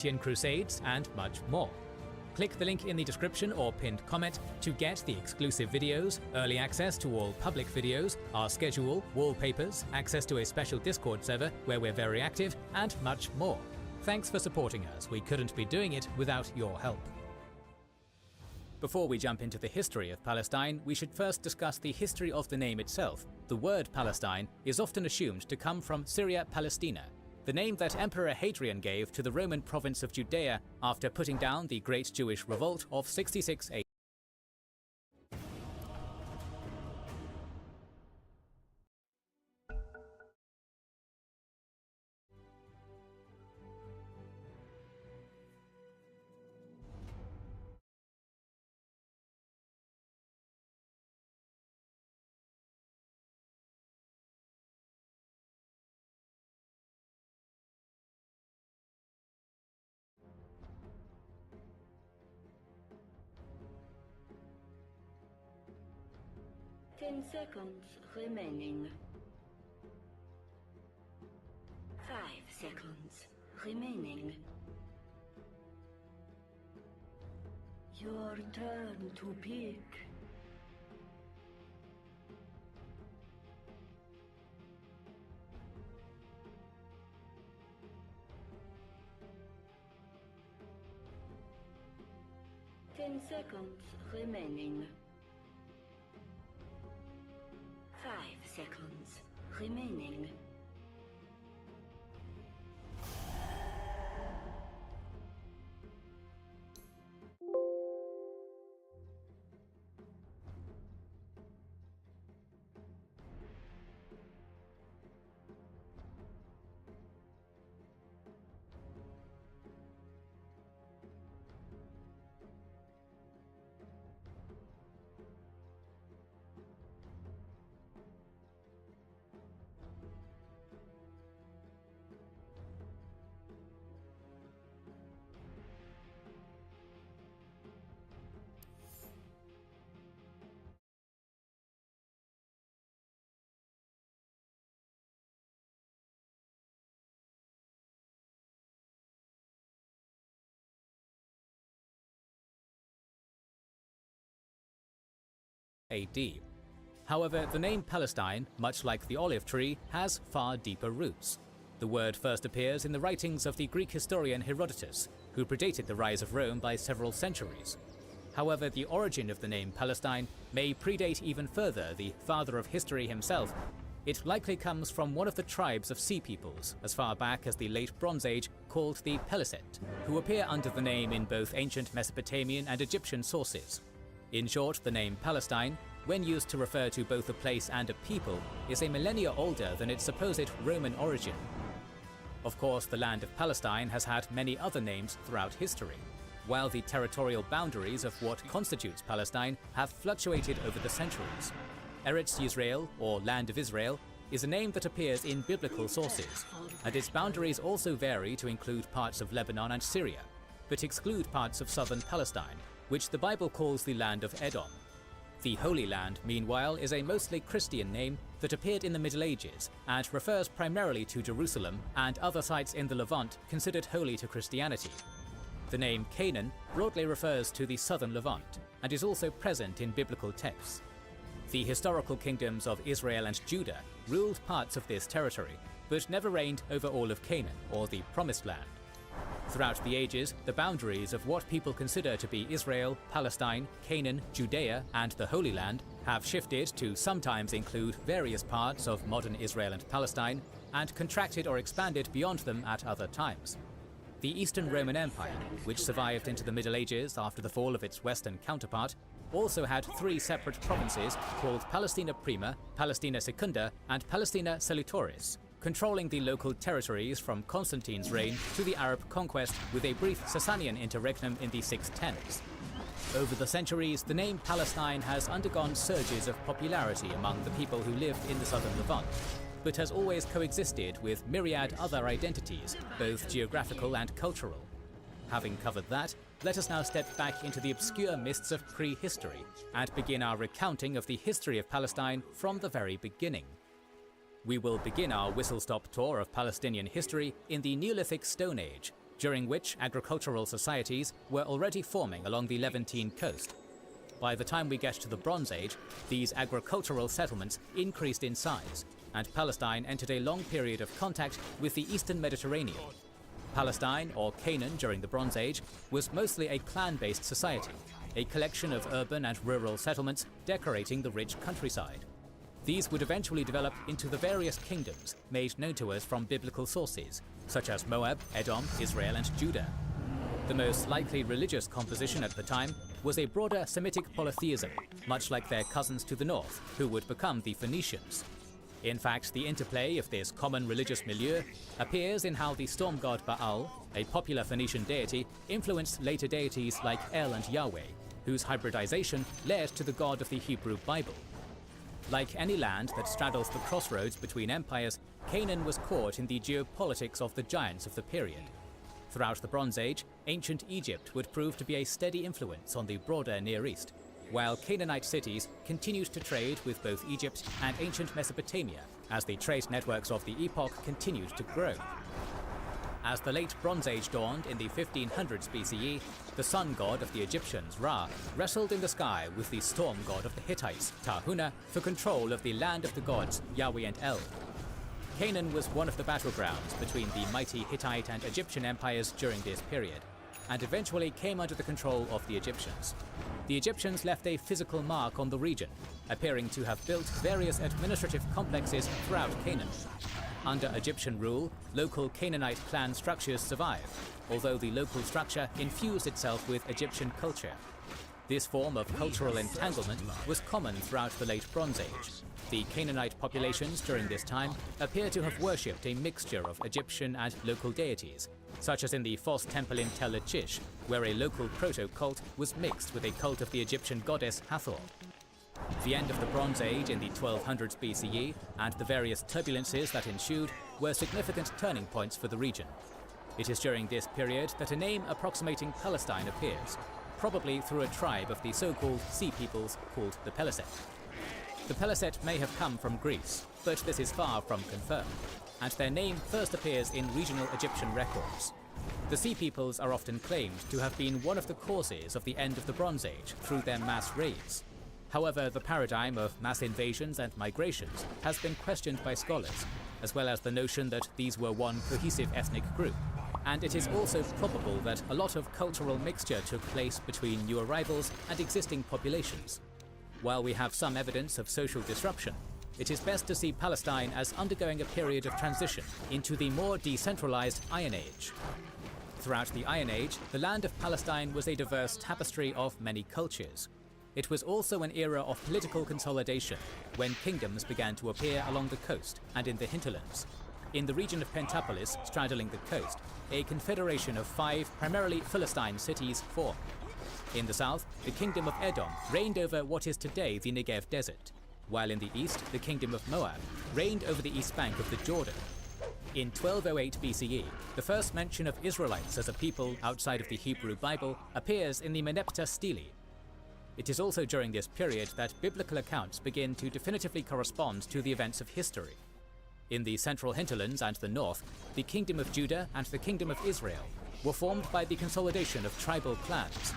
Crusades, and much more. Click the link in the description or pinned comment to get the exclusive videos, early access to all public videos, our schedule, wallpapers, access to a special Discord server where we're very active, and much more. Thanks for supporting us, we couldn't be doing it without your help. Before we jump into the history of Palestine, we should first discuss the history of the name itself. The word Palestine is often assumed to come from Syria Palestina, the name that Emperor Hadrian gave to the Roman province of Judea after putting down the Great Jewish Revolt of 66 AD. Ten seconds remaining. 5 seconds remaining. Your turn to pick. Ten seconds remaining. 5 seconds remaining. AD. However, the name Palestine, much like the olive tree, has far deeper roots. The word first appears in the writings of the Greek historian Herodotus, who predated the rise of Rome by several centuries. However, the origin of the name Palestine may predate even further the father of history himself. It likely comes from one of the tribes of sea peoples, as far back as the late Bronze Age, called the Peliset, who appear under the name in both ancient Mesopotamian and Egyptian sources. In short, the name Palestine, when used to refer to both a place and a people, is a millennia older than its supposed Roman origin. Of course, the land of Palestine has had many other names throughout history, while the territorial boundaries of what constitutes Palestine have fluctuated over the centuries. Eretz Yisrael, or Land of Israel, is a name that appears in biblical sources, and its boundaries also vary to include parts of Lebanon and Syria, but exclude parts of southern Palestine, which the Bible calls the land of Edom. The Holy Land, meanwhile, is a mostly Christian name that appeared in the Middle Ages and refers primarily to Jerusalem and other sites in the Levant considered holy to Christianity. The name Canaan broadly refers to the southern Levant and is also present in biblical texts. The historical kingdoms of Israel and Judah ruled parts of this territory, but never reigned over all of Canaan, or the Promised Land. Throughout the ages, the boundaries of what people consider to be Israel, Palestine, Canaan, Judea, and the Holy Land have shifted to sometimes include various parts of modern Israel and Palestine, and contracted or expanded beyond them at other times. The Eastern Roman Empire, which survived into the Middle Ages after the fall of its Western counterpart, also had 3 separate provinces called Palestina Prima, Palestina Secunda, and Palestina Salitoris, controlling the local territories from Constantine's reign to the Arab conquest, with a brief Sasanian interregnum in the 610s. Over the centuries, the name Palestine has undergone surges of popularity among the people who lived in the southern Levant, but has always coexisted with myriad other identities, both geographical and cultural. Having covered that, let us now step back into the obscure mists of prehistory and begin our recounting of the history of Palestine from the very beginning. We will begin our whistle-stop tour of Palestinian history in the Neolithic Stone Age, during which agricultural societies were already forming along the Levantine coast. By the time we get to the Bronze Age, these agricultural settlements increased in size, and Palestine entered a long period of contact with the Eastern Mediterranean. Palestine, or Canaan during the Bronze Age, was mostly a clan-based society, a collection of urban and rural settlements decorating the rich countryside. These would eventually develop into the various kingdoms made known to us from biblical sources, such as Moab, Edom, Israel, and Judah. The most likely religious composition at the time was a broader Semitic polytheism, much like their cousins to the north, who would become the Phoenicians. In fact, the interplay of this common religious milieu appears in how the storm god Baal, a popular Phoenician deity, influenced later deities like El and Yahweh, whose hybridization led to the god of the Hebrew Bible. Like any land that straddles the crossroads between empires, Canaan was caught in the geopolitics of the giants of the period. Throughout the Bronze Age, ancient Egypt would prove to be a steady influence on the broader Near East, while Canaanite cities continued to trade with both Egypt and ancient Mesopotamia as the trade networks of the epoch continued to grow. As the late Bronze Age dawned in the 1500s BCE, the sun god of the Egyptians, Ra, wrestled in the sky with the storm god of the Hittites, Tahuna, for control of the land of the gods, Yahweh and El. Canaan was one of the battlegrounds between the mighty Hittite and Egyptian empires during this period, and eventually came under the control of the Egyptians. The Egyptians left a physical mark on the region, appearing to have built various administrative complexes throughout Canaan. Under Egyptian rule, local Canaanite clan structures survived, although the local structure infused itself with Egyptian culture. This form of cultural entanglement was common throughout the late Bronze Age. The Canaanite populations during this time appear to have worshipped a mixture of Egyptian and local deities, such as in the Phos temple in Tel Lachish, where a local proto-cult was mixed with a cult of the Egyptian goddess Hathor. The end of the Bronze Age in the 1200s BCE and the various turbulences that ensued were significant turning points for the region. It is during this period that a name approximating Palestine appears, probably through a tribe of the so-called Sea Peoples called the Peliset. The Peliset may have come from Greece, but this is far from confirmed, and their name first appears in regional Egyptian records. The Sea Peoples are often claimed to have been one of the causes of the end of the Bronze Age through their mass raids. However, the paradigm of mass invasions and migrations has been questioned by scholars, as well as the notion that these were one cohesive ethnic group. And it is also probable that a lot of cultural mixture took place between new arrivals and existing populations. While we have some evidence of social disruption, it is best to see Palestine as undergoing a period of transition into the more decentralized Iron Age. Throughout the Iron Age, the land of Palestine was a diverse tapestry of many cultures. It was also an era of political consolidation, when kingdoms began to appear along the coast and in the hinterlands. In the region of Pentapolis, straddling the coast, a confederation of 5 primarily Philistine cities formed. In the south, the kingdom of Edom reigned over what is today the Negev desert, while in the east, the kingdom of Moab reigned over the east bank of the Jordan. In 1208 BCE, the first mention of Israelites as a people outside of the Hebrew Bible appears in the Meneptah Stele. It is also during this period that biblical accounts begin to definitively correspond to the events of history. In the central hinterlands and the north, the kingdom of Judah and the kingdom of Israel were formed by the consolidation of tribal clans.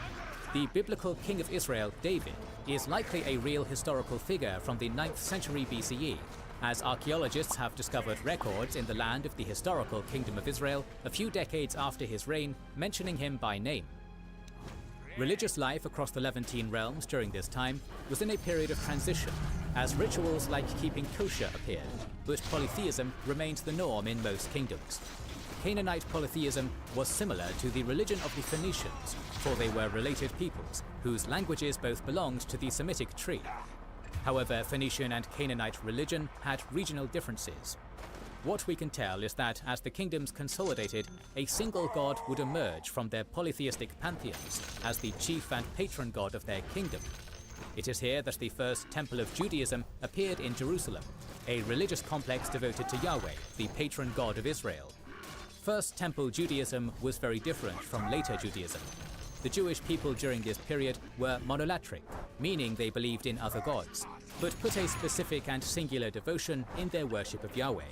The biblical king of Israel, David, is likely a real historical figure from the 9th century BCE, as archaeologists have discovered records in the land of the historical kingdom of Israel a few decades after his reign, mentioning him by name. Religious life across the Levantine realms during this time was in a period of transition, as rituals like keeping kosher appeared, but polytheism remained the norm in most kingdoms. Canaanite polytheism was similar to the religion of the Phoenicians, for they were related peoples, whose languages both belonged to the Semitic tree. However, Phoenician and Canaanite religion had regional differences. What we can tell is that as the kingdoms consolidated, a single god would emerge from their polytheistic pantheons as the chief and patron god of their kingdom. It is here that the first temple of Judaism appeared in Jerusalem, a religious complex devoted to Yahweh, the patron god of Israel. First Temple Judaism was very different from later Judaism. The Jewish people during this period were monolatric, meaning they believed in other gods, but put a specific and singular devotion in their worship of Yahweh.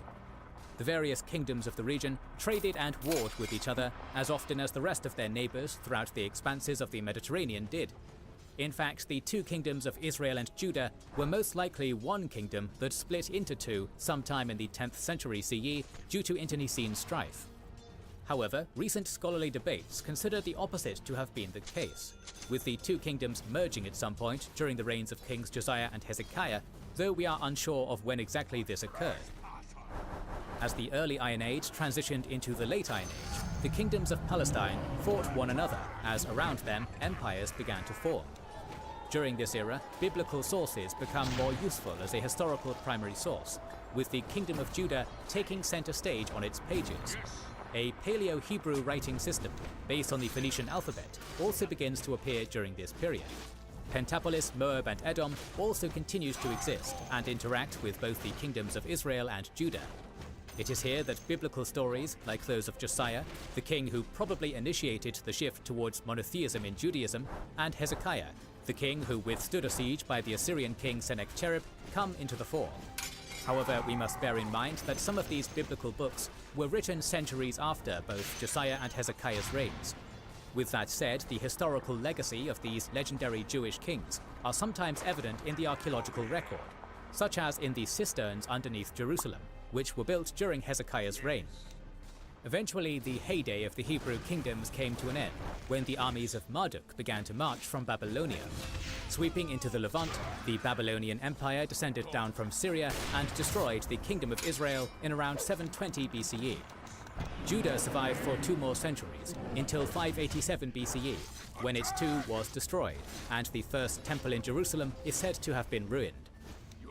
the various kingdoms of the region traded and warred with each other as often as the rest of their neighbors throughout the expanses of the Mediterranean did. In fact, the two kingdoms of Israel and Judah were most likely one kingdom that split into two sometime in the 10th century CE due to internecine strife. However, recent scholarly debates consider the opposite to have been the case, with the two kingdoms merging at some point during the reigns of Kings Josiah and Hezekiah, though we are unsure of when exactly this occurred. As the early Iron Age transitioned into the late Iron Age, the kingdoms of Palestine fought one another as around them empires began to form. During this era, biblical sources become more useful as a historical primary source, with the Kingdom of Judah taking center stage on its pages. A Paleo-Hebrew writing system, based on the Phoenician alphabet, also begins to appear during this period. Pentapolis, Moab and Edom also continues to exist and interact with both the kingdoms of Israel and Judah. It is here that biblical stories, like those of Josiah, the king who probably initiated the shift towards monotheism in Judaism, and Hezekiah, the king who withstood a siege by the Assyrian king Sennacherib, come into the fore. However, we must bear in mind that some of these biblical books were written centuries after both Josiah and Hezekiah's reigns. With that said, the historical legacy of these legendary Jewish kings are sometimes evident in the archaeological record, such as in the cisterns underneath Jerusalem, which were built during Hezekiah's reign. Eventually, the heyday of the Hebrew kingdoms came to an end when the armies of Marduk began to march from Babylonia. Sweeping into the Levant, the Babylonian Empire descended down from Syria and destroyed the Kingdom of Israel in around 720 BCE. Judah survived for 2 more centuries, until 587 BCE, when it too was destroyed, and the first temple in Jerusalem is said to have been ruined.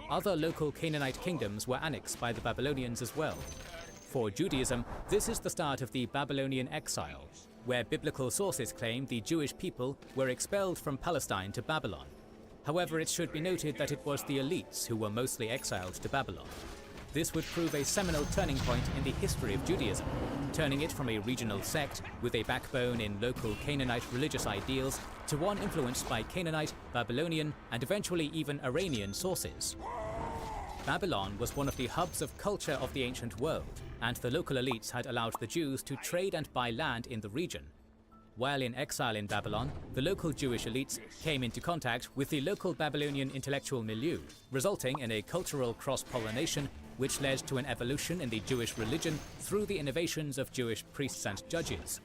Other local Canaanite kingdoms were annexed by the Babylonians as well. For Judaism, this is the start of the Babylonian exile, where biblical sources claim the Jewish people were expelled from Palestine to Babylon. However, it should be noted that it was the elites who were mostly exiled to Babylon. This would prove a seminal turning point in the history of Judaism, turning it from a regional sect with a backbone in local Canaanite religious ideals to one influenced by Canaanite, Babylonian, and eventually even Iranian sources. Babylon was one of the hubs of culture of the ancient world, and the local elites had allowed the Jews to trade and buy land in the region. While in exile in Babylon, the local Jewish elites came into contact with the local Babylonian intellectual milieu, resulting in a cultural cross-pollination which led to an evolution in the Jewish religion through the innovations of Jewish priests and judges.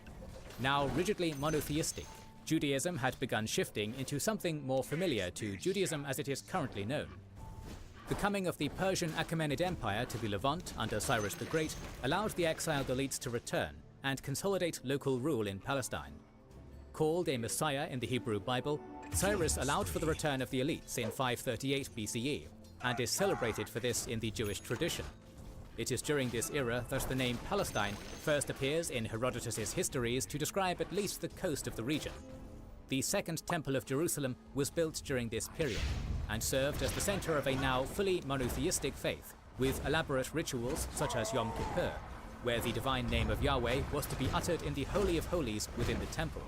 Now rigidly monotheistic, Judaism had begun shifting into something more familiar to Judaism as it is currently known. The coming of the Persian Achaemenid Empire to the Levant under Cyrus the Great allowed the exiled elites to return and consolidate local rule in Palestine. Called a Messiah in the Hebrew Bible, Cyrus allowed for the return of the elites in 538 BCE and is celebrated for this in the Jewish tradition. It is during this era that the name Palestine first appears in Herodotus's histories to describe at least the coast of the region. The Second Temple of Jerusalem was built during this period and served as the center of a now fully monotheistic faith, with elaborate rituals such as Yom Kippur, where the divine name of Yahweh was to be uttered in the Holy of Holies within the temple.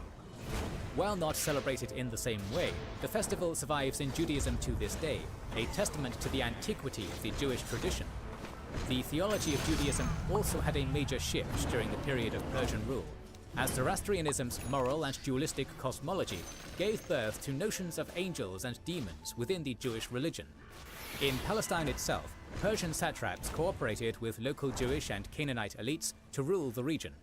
While not celebrated in the same way, the festival survives in Judaism to this day, a testament to the antiquity of the Jewish tradition. The theology of Judaism also had a major shift during the period of Persian rule, as Zoroastrianism's moral and dualistic cosmology gave birth to notions of angels and demons within the Jewish religion. In Palestine itself, Persian satraps cooperated with local Jewish and Canaanite elites to rule the region.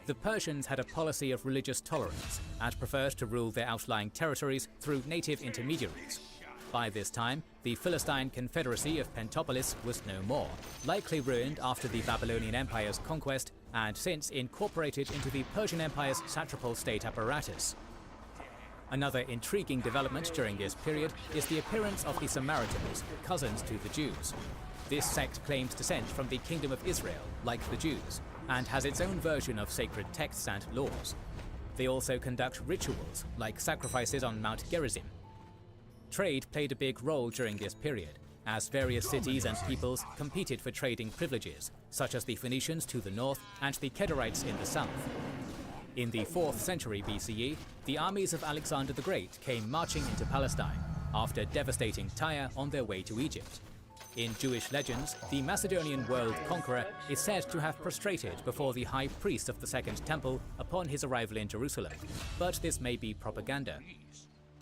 The Persians had a policy of religious tolerance and preferred to rule their outlying territories through native intermediaries. By this time, the Philistine Confederacy of Pentapolis was no more, likely ruined after the Babylonian Empire's conquest and since incorporated into the Persian Empire's satrapal state apparatus. Another intriguing development during this period is the appearance of the Samaritans, cousins to the Jews. This sect claims descent from the Kingdom of Israel, like the Jews, and has its own version of sacred texts and laws. They also conduct rituals, like sacrifices on Mount Gerizim. Trade played a big role during this period, as various cities and peoples competed for trading privileges, such as the Phoenicians to the north and the Kedarites in the south. In the 4th century BCE, the armies of Alexander the Great came marching into Palestine, after devastating Tyre on their way to Egypt. In Jewish legends, the Macedonian world conqueror is said to have prostrated before the high priest of the Second Temple upon his arrival in Jerusalem, but this may be propaganda.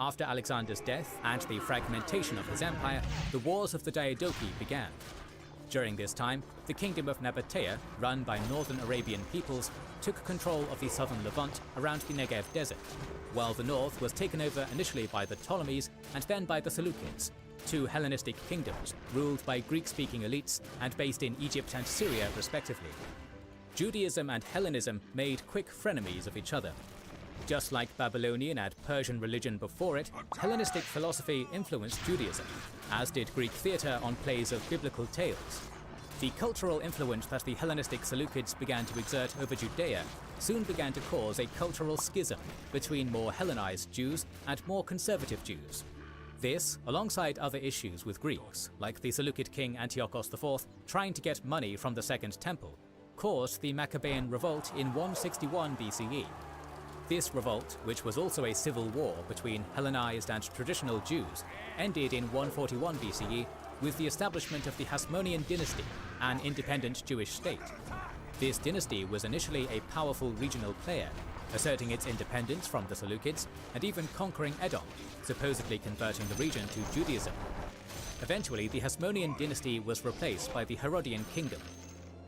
After Alexander's death and the fragmentation of his empire, the Wars of the Diadochi began. During this time, the kingdom of Nabatea, run by northern Arabian peoples, took control of the southern Levant around the Negev desert, while the north was taken over initially by the Ptolemies and then by the Seleucids, two Hellenistic kingdoms ruled by Greek-speaking elites and based in Egypt and Syria respectively. Judaism and Hellenism made quick frenemies of each other. Just like Babylonian and Persian religion before it, Hellenistic philosophy influenced Judaism, as did Greek theatre on plays of biblical tales. The cultural influence that the Hellenistic Seleucids began to exert over Judea soon began to cause a cultural schism between more Hellenized Jews and more conservative Jews. This, alongside other issues with Greeks, like the Seleucid king Antiochus IV trying to get money from the Second Temple, caused the Maccabean revolt in 161 BCE. This revolt, which was also a civil war between Hellenized and traditional Jews, ended in 141 BCE with the establishment of the Hasmonean dynasty, an independent Jewish state. This dynasty was initially a powerful regional player, asserting its independence from the Seleucids and even conquering Edom, supposedly converting the region to Judaism. Eventually, the Hasmonean dynasty was replaced by the Herodian kingdom.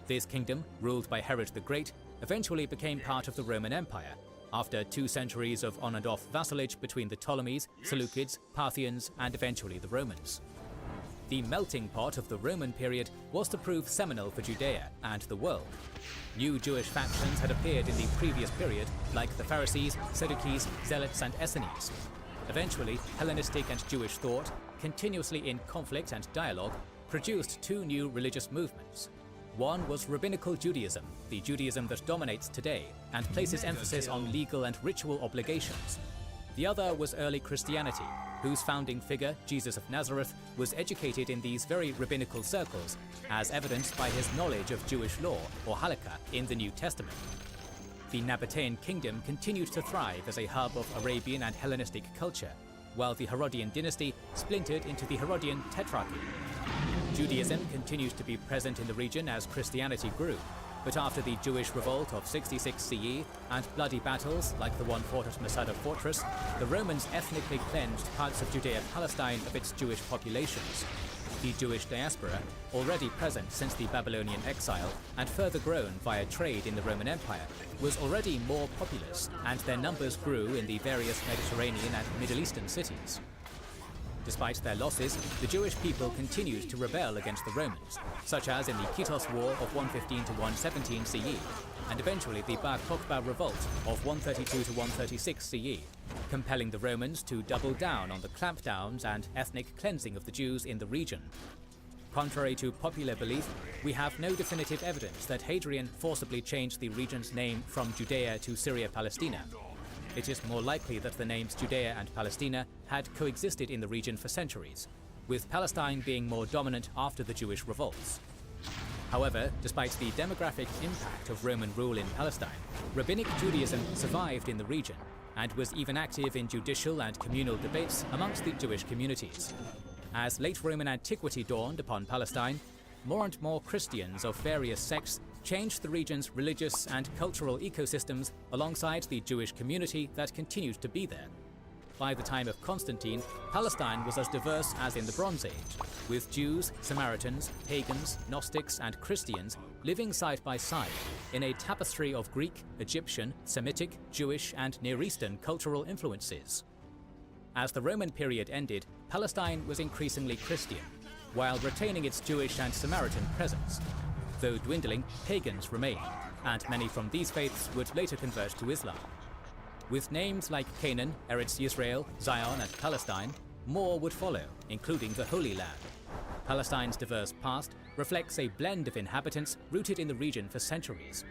This kingdom, ruled by Herod the Great, eventually became part of the Roman Empire, after 2 centuries of on and off vassalage between the Ptolemies, Seleucids, Parthians, and eventually the Romans. The melting pot of the Roman period was to prove seminal for Judea and the world. New Jewish factions had appeared in the previous period, like the Pharisees, Sadducees, Zealots, and Essenes. Eventually, Hellenistic and Jewish thought, continuously in conflict and dialogue, produced 2 new religious movements. One was Rabbinical Judaism, the Judaism that dominates today and places emphasis on legal and ritual obligations. The other was early Christianity, whose founding figure, Jesus of Nazareth, was educated in these very rabbinical circles, as evidenced by his knowledge of Jewish law, or halakha, in the New Testament. The Nabatean kingdom continued to thrive as a hub of Arabian and Hellenistic culture, while the Herodian dynasty splintered into the Herodian Tetrarchy. Judaism continued to be present in the region as Christianity grew, but after the Jewish revolt of 66 CE and bloody battles like the one fought at Masada Fortress, the Romans ethnically cleansed parts of Judea-Palestine of its Jewish populations. The Jewish diaspora, already present since the Babylonian exile and further grown via trade in the Roman Empire, was already more populous, and their numbers grew in the various Mediterranean and Middle Eastern cities. Despite their losses, the Jewish people continued to rebel against the Romans, such as in the Kitos War of 115 to 117 CE, and eventually the Bar Kokhba Revolt of 132 to 136 CE, compelling the Romans to double down on the clampdowns and ethnic cleansing of the Jews in the region. Contrary to popular belief, we have no definitive evidence that Hadrian forcibly changed the region's name from Judea to Syria-Palestina. It is more likely that the names Judea and Palestina had coexisted in the region for centuries, with Palestine being more dominant after the Jewish revolts. However, despite the demographic impact of Roman rule in Palestine, Rabbinic Judaism survived in the region and was even active in judicial and communal debates amongst the Jewish communities. As late Roman antiquity dawned upon Palestine, more and more Christians of various sects changed the region's religious and cultural ecosystems alongside the Jewish community that continued to be there. By the time of Constantine, Palestine was as diverse as in the Bronze Age, with Jews, Samaritans, pagans, Gnostics, and Christians living side by side in a tapestry of Greek, Egyptian, Semitic, Jewish, and Near Eastern cultural influences. As the Roman period ended, Palestine was increasingly Christian, while retaining its Jewish and Samaritan presence. Though dwindling, pagans remained, and many from these faiths would later convert to Islam. With names like Canaan, Eretz Yisrael, Zion, and Palestine, more would follow, including the Holy Land. Palestine's diverse past reflects a blend of inhabitants rooted in the region for centuries.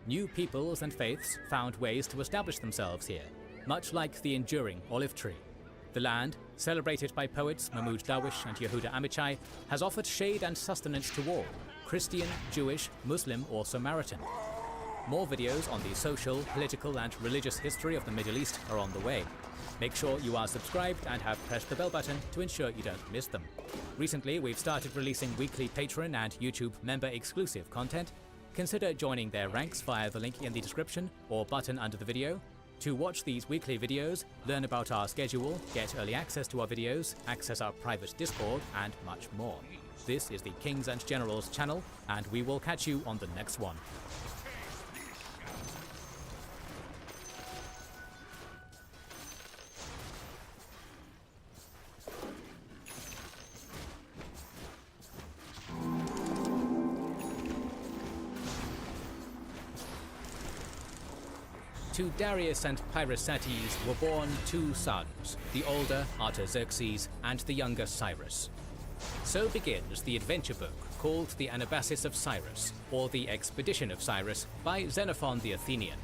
New peoples and faiths found ways to establish themselves here, much like the enduring olive tree. The land, celebrated by poets Mahmoud Darwish and Yehuda Amichai, has offered shade and sustenance to all, Christian, Jewish, Muslim, or Samaritan. More videos on the social, political and religious history of the Middle East are on the way. Make sure you are subscribed and have pressed the bell button to ensure you don't miss them. Recently, we've started releasing weekly Patreon and YouTube member exclusive content. Consider joining their ranks via the link in the description or button under the video. To watch these weekly videos, learn about our schedule, get early access to our videos, access our private Discord, and much more. This is the Kings and Generals channel, and we will catch you on the next one. To Darius and Pyracetes were born two sons, the older Artaxerxes and the younger Cyrus. So begins the adventure book called the Anabasis of Cyrus, or the Expedition of Cyrus, by Xenophon the Athenian.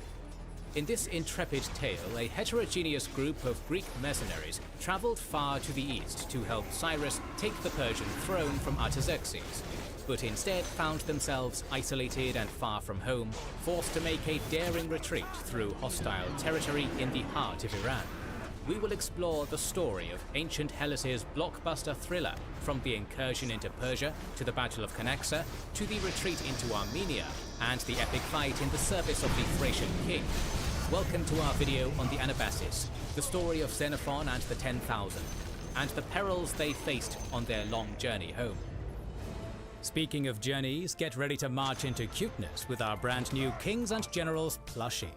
In this intrepid tale, a heterogeneous group of Greek mercenaries travelled far to the east to help Cyrus take the Persian throne from Artaxerxes, but instead found themselves isolated and far from home, forced to make a daring retreat through hostile territory in the heart of Iran. We will explore the story of ancient Hellas's blockbuster thriller, from the incursion into Persia, to the Battle of Canaxa, to the retreat into Armenia, and the epic fight in the service of the Thracian king. Welcome to our video on the Anabasis, the story of Xenophon and the 10,000, and the perils they faced on their long journey home. Speaking of journeys, get ready to march into cuteness with our brand new Kings and Generals plushie.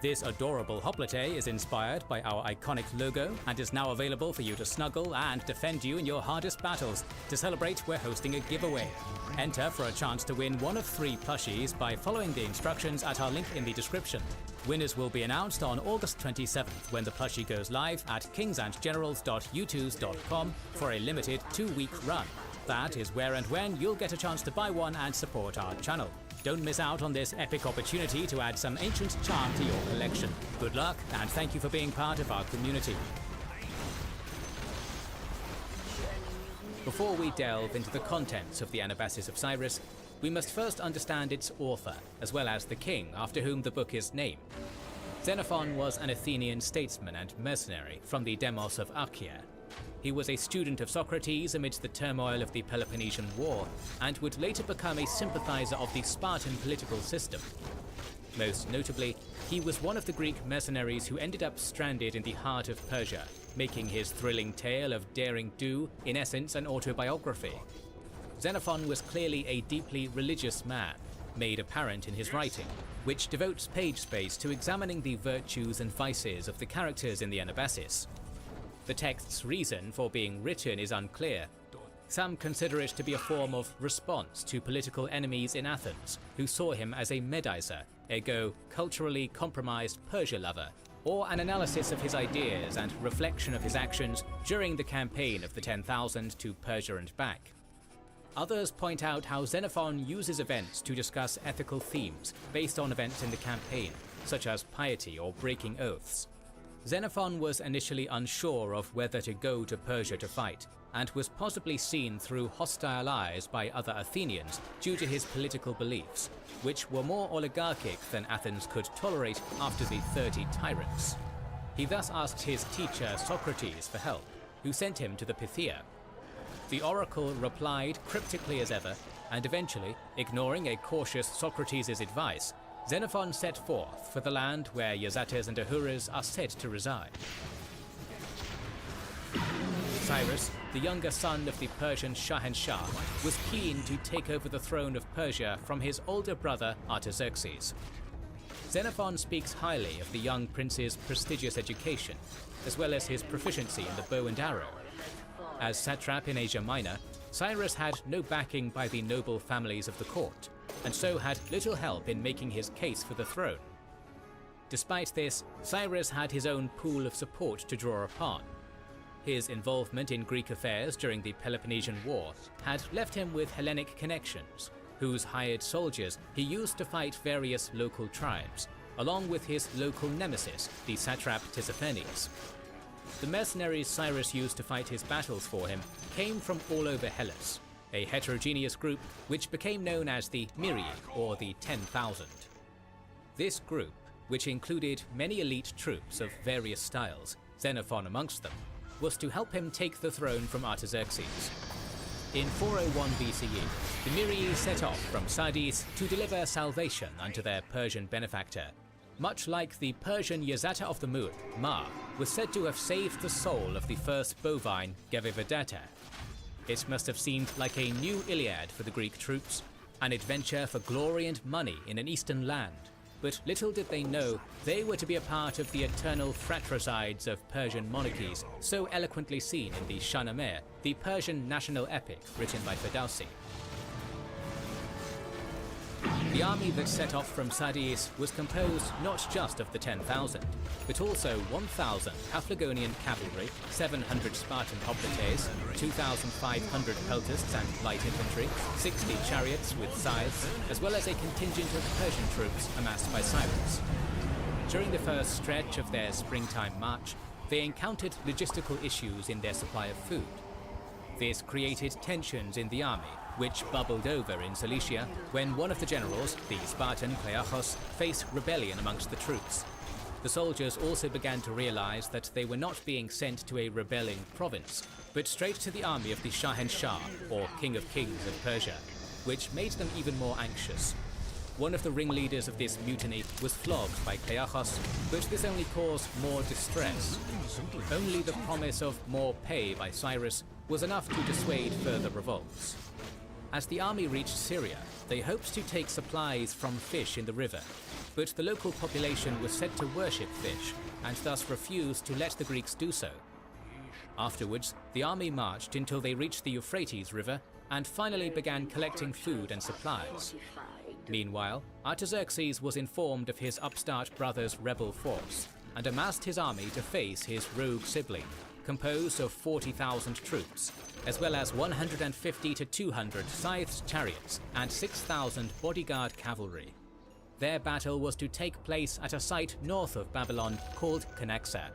This adorable hoplite is inspired by our iconic logo and is now available for you to snuggle and defend you in your hardest battles. To celebrate, we're hosting a giveaway. Enter for a chance to win one of 3 plushies by following the instructions at our link in the description. Winners will be announced on August 27th when the plushie goes live at kingsandgenerals.youtube.com for a limited 2-week run. That is where and when you'll get a chance to buy one and support our channel. Don't miss out on this epic opportunity to add some ancient charm to your collection. Good luck, and thank you for being part of our community. Before we delve into the contents of the Anabasis of Cyrus, we must first understand its author, as well as the king after whom the book is named. Xenophon was an Athenian statesman and mercenary from the Demos of Achaea. He was a student of Socrates amidst the turmoil of the Peloponnesian War, and would later become a sympathizer of the Spartan political system. Most notably, he was one of the Greek mercenaries who ended up stranded in the heart of Persia, making his thrilling tale of daring do, in essence, an autobiography. Xenophon was clearly a deeply religious man, made apparent in his writing, which devotes page space to examining the virtues and vices of the characters in the Anabasis. The text's reason for being written is unclear. Some consider it to be a form of response to political enemies in Athens, who saw him as a Medizer, ergo culturally compromised Persia lover, or an analysis of his ideas and reflection of his actions during the campaign of the 10,000 to Persia and back. Others point out how Xenophon uses events to discuss ethical themes based on events in the campaign, such as piety or breaking oaths. Xenophon was initially unsure of whether to go to Persia to fight, and was possibly seen through hostile eyes by other Athenians due to his political beliefs, which were more oligarchic than Athens could tolerate after the 30 tyrants. He thus asked his teacher Socrates for help, who sent him to the Pythia. The oracle replied cryptically as ever, and eventually, ignoring a cautious Socrates' advice, Xenophon set forth for the land where Yazates and Ahuras are said to reside. Cyrus, the younger son of the Persian Shahanshah, was keen to take over the throne of Persia from his older brother Artaxerxes. Xenophon speaks highly of the young prince's prestigious education, as well as his proficiency in the bow and arrow. As satrap in Asia Minor, Cyrus had no backing by the noble families of the court, and so had little help in making his case for the throne. Despite this, Cyrus had his own pool of support to draw upon. His involvement in Greek affairs during the Peloponnesian War had left him with Hellenic connections, whose hired soldiers he used to fight various local tribes, along with his local nemesis, the satrap Tissaphernes. The mercenaries Cyrus used to fight his battles for him came from all over Hellas, a heterogeneous group which became known as the Myriad, or the 10,000. This group, which included many elite troops of various styles, Xenophon amongst them, was to help him take the throne from Artaxerxes. In 401 BCE, the Miri set off from Sardis to deliver salvation unto their Persian benefactor. Much like the Persian Yazata of the Moon, Ma was said to have saved the soul of the first bovine, Gevivedata. It must have seemed like a new Iliad for the Greek troops, an adventure for glory and money in an eastern land. But little did they know they were to be a part of the eternal fratricides of Persian monarchies, so eloquently seen in the Shahnameh, the Persian national epic written by Ferdowsi. The army that set off from Sardis was composed not just of the 10,000, but also 1,000 Paphlagonian cavalry, 700 Spartan hoplites, 2,500 peltasts and light infantry, 60 chariots with scythes, as well as a contingent of Persian troops amassed by Cyrus. During the first stretch of their springtime march, they encountered logistical issues in their supply of food. This created tensions in the army, which bubbled over in Cilicia when one of the generals, the Spartan Kleachos, faced rebellion amongst the troops. The soldiers also began to realize that they were not being sent to a rebelling province, but straight to the army of the Shahenshah, or King of Kings of Persia, which made them even more anxious. One of the ringleaders of this mutiny was flogged by Kleachos, but this only caused more distress. Only the promise of more pay by Cyrus was enough to dissuade further revolts. As the army reached Syria, they hoped to take supplies from fish in the river, but the local population was said to worship fish and thus refused to let the Greeks do so. Afterwards, the army marched until they reached the Euphrates River and finally began collecting food and supplies. Meanwhile, Artaxerxes was informed of his upstart brother's rebel force and amassed his army to face his rogue sibling, composed of 40,000 troops, as well as 150 to 200 scythed chariots and 6,000 bodyguard cavalry. Their battle was to take place at a site north of Babylon called Canaxa.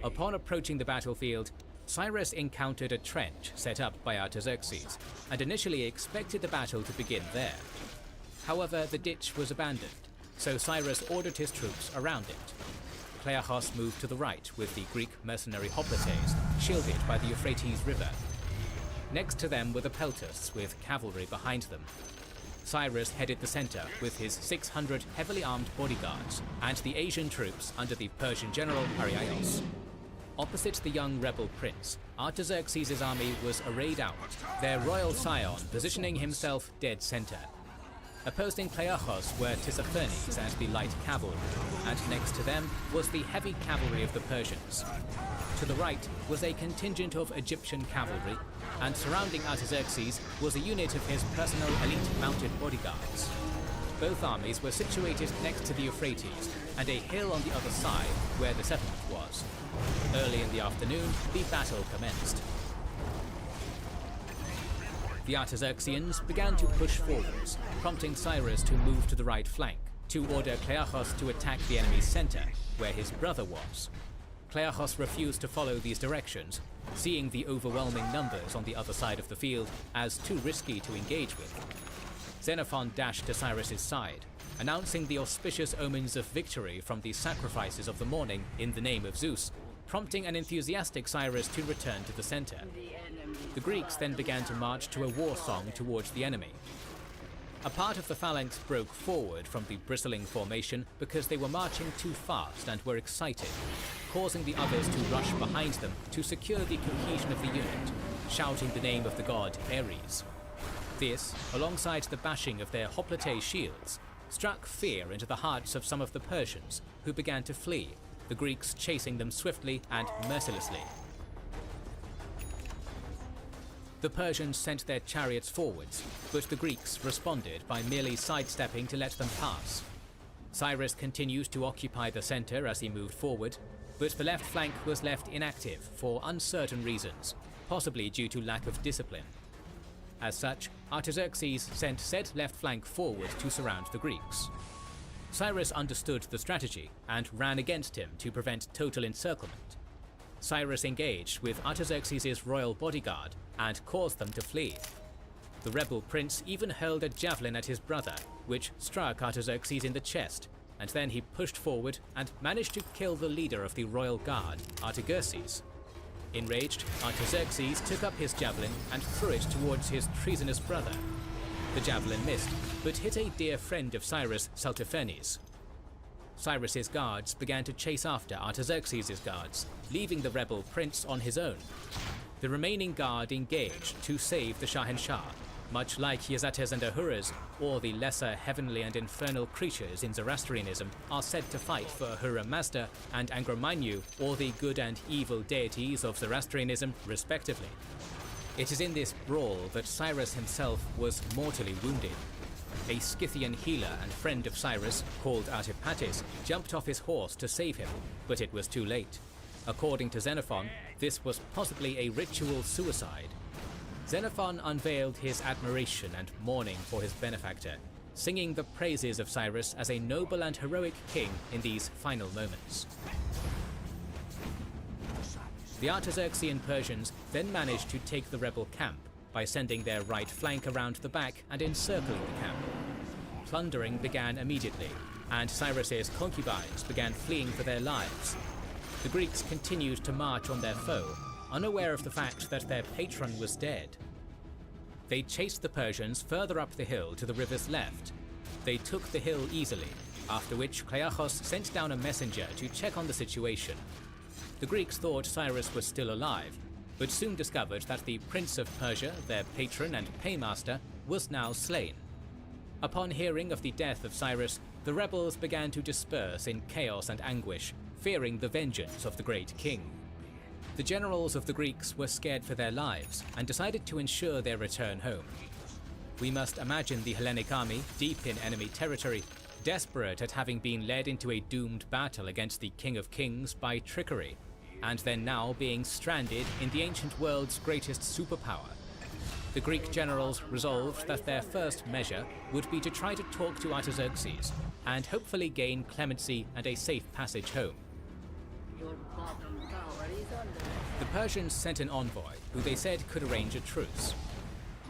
Upon approaching the battlefield, Cyrus encountered a trench set up by Artaxerxes and initially expected the battle to begin there. However, the ditch was abandoned, so Cyrus ordered his troops around it. Kleachos moved to the right with the Greek mercenary hoplites, shielded by the Euphrates River. Next to them were the peltasts with cavalry behind them. Cyrus headed the center with his 600 heavily armed bodyguards and the Asian troops under the Persian general Ariaios. Opposite the young rebel prince, Artaxerxes' army was arrayed out, their royal scion positioning himself dead center. Opposing Kleachos were Tissaphernes and the light cavalry, and next to them was the heavy cavalry of the Persians. To the right was a contingent of Egyptian cavalry, and surrounding Artaxerxes was a unit of his personal elite mounted bodyguards. Both armies were situated next to the Euphrates, and a hill on the other side where the settlement was. Early in the afternoon, the battle commenced. The Artaxerxians began to push forwards, prompting Cyrus to move to the right flank, to order Kleachos to attack the enemy's center, where his brother was. Kleachos refused to follow these directions, seeing the overwhelming numbers on the other side of the field as too risky to engage with. Xenophon dashed to Cyrus's side, announcing the auspicious omens of victory from the sacrifices of the morning in the name of Zeus, prompting an enthusiastic Cyrus to return to the center. The Greeks then began to march to a war song towards the enemy. A part of the phalanx broke forward from the bristling formation because they were marching too fast and were excited, causing the others to rush behind them to secure the cohesion of the unit, shouting the name of the god Ares. This, alongside the bashing of their hoplite shields, struck fear into the hearts of some of the Persians, who began to flee, the Greeks chasing them swiftly and mercilessly. The Persians sent their chariots forwards, but the Greeks responded by merely sidestepping to let them pass. Cyrus continued to occupy the center as he moved forward, but the left flank was left inactive for uncertain reasons, possibly due to lack of discipline. As such, Artaxerxes sent said left flank forward to surround the Greeks. Cyrus understood the strategy and ran against him to prevent total encirclement. Cyrus engaged with Artaxerxes' royal bodyguard and caused them to flee. The rebel prince even hurled a javelin at his brother, which struck Artaxerxes in the chest, and then he pushed forward and managed to kill the leader of the royal guard, Artaxerxes. Enraged, Artaxerxes took up his javelin and threw it towards his treasonous brother. The javelin missed, but hit a dear friend of Cyrus, Saltophanes. Cyrus's guards began to chase after Artaxerxes' guards, leaving the rebel prince on his own. The remaining guard engaged to save the Shahanshah, much like Yazates and Ahuras, or the lesser heavenly and infernal creatures in Zoroastrianism, are said to fight for Ahura Mazda and Angra Mainyu, or the good and evil deities of Zoroastrianism, respectively. It is in this brawl that Cyrus himself was mortally wounded. A Scythian healer and friend of Cyrus, called Artipates, jumped off his horse to save him, but it was too late. According to Xenophon, this was possibly a ritual suicide. Xenophon unveiled his admiration and mourning for his benefactor, singing the praises of Cyrus as a noble and heroic king in these final moments. The Artaxerxean Persians then managed to take the rebel camp by sending their right flank around the back and encircling the camp. Plundering began immediately, and Cyrus's concubines began fleeing for their lives. The Greeks continued to march on their foe, unaware of the fact that their patron was dead. They chased the Persians further up the hill to the river's left. They took the hill easily, after which Clearchus sent down a messenger to check on the situation. The Greeks thought Cyrus was still alive, but soon discovered that the Prince of Persia, their patron and paymaster, was now slain. Upon hearing of the death of Cyrus, the rebels began to disperse in chaos and anguish, fearing the vengeance of the great king. The generals of the Greeks were scared for their lives and decided to ensure their return home. We must imagine the Hellenic army, deep in enemy territory, desperate at having been led into a doomed battle against the King of Kings by trickery, and then now being stranded in the ancient world's greatest superpower. The Greek generals resolved that their first measure would be to try to talk to Artaxerxes and hopefully gain clemency and a safe passage home. Your bottom tower is under. The Persians sent an envoy who they said could arrange a truce.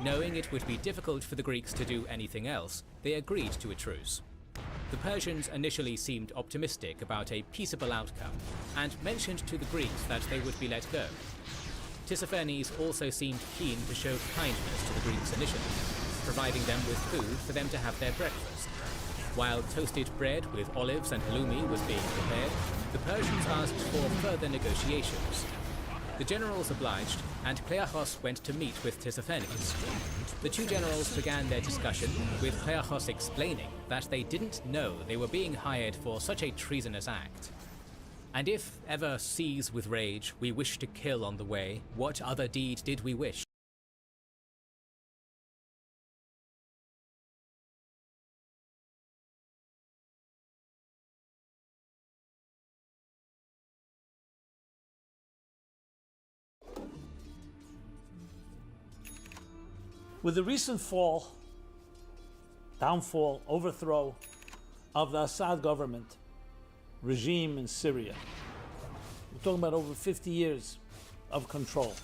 Knowing it would be difficult for the Greeks to do anything else, they agreed to a truce. The Persians initially seemed optimistic about a peaceable outcome and mentioned to the Greeks that they would be let go. Tissaphernes also seemed keen to show kindness to the Greeks initially, providing them with food for them to have their breakfast. While toasted bread with olives and halloumi was being prepared, the Persians asked for further negotiations. The generals obliged, and Clearchus went to meet with Tissaphernes. The two generals began their discussion, with Clearchus explaining that they didn't know they were being hired for such a treasonous act. And if ever seized with rage we wished to kill on the way, what other deed did we wish? With the recent downfall, overthrow of the Assad government regime in Syria, we're talking about over 50 years of control.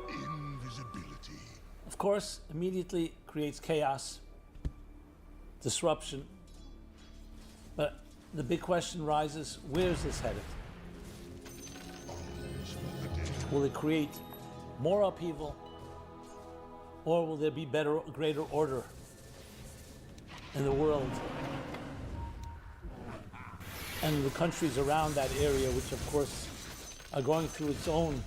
Invisibility. Of course, immediately creates chaos, disruption. But the big question rises, where is this headed? Will it create more upheaval? Or will there be greater order in the world and the countries around that area, which of course are going through its own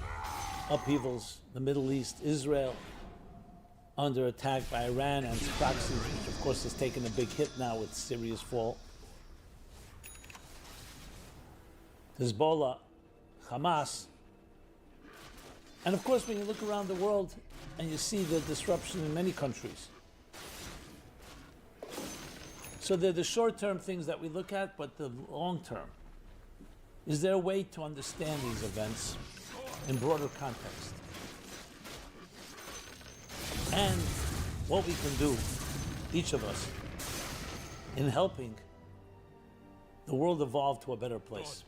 upheavals? The Middle East, Israel, under attack by Iran and its proxies, which of course has taken a big hit now with Syria's fall. Hezbollah, Hamas. And of course, when you look around the world, and you see the disruption in many countries. So they're the short-term things that we look at, but the long-term. Is there a way to understand these events in broader context? And what we can do, each of us, in helping the world evolve to a better place?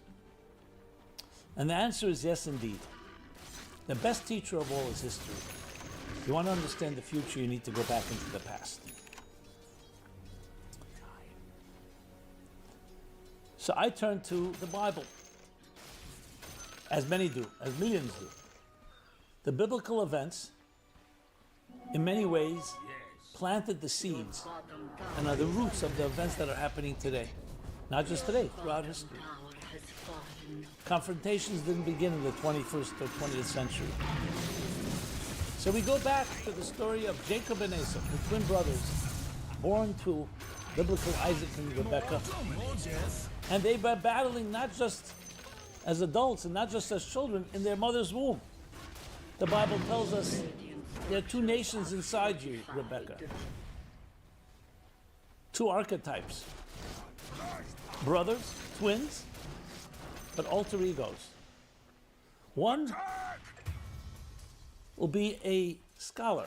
And the answer is yes, indeed. The best teacher of all is history. If you want to understand the future, you need to go back into the past. So I turn to the Bible, as many do, as millions do. The biblical events, in many ways, planted the seeds and are the roots of the events that are happening today. Not just today, throughout history. Confrontations didn't begin in the 21st or 20th century. So we go back to the story of Jacob and Esau, the twin brothers, born to biblical Isaac and Rebekah. And they were battling not just as adults and not just as children in their mother's womb. The Bible tells us there are two nations inside you, Rebekah. Two archetypes. Brothers, twins, but alter egos. One will be a scholar,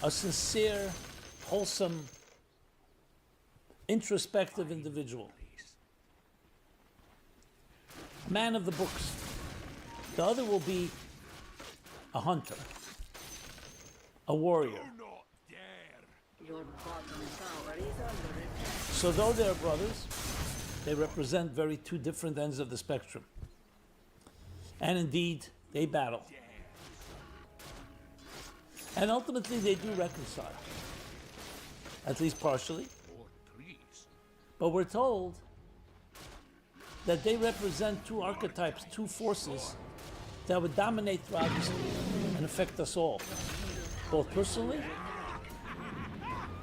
a sincere, wholesome, introspective individual, man of the books. The other will be a hunter, a warrior. Your bottom tower is under attack. So though they're brothers, they represent very two different ends of the spectrum. And indeed, they battle. And ultimately, they do reconcile, at least partially. But we're told that they represent two archetypes, two forces that would dominate throughout history and affect us all, both personally,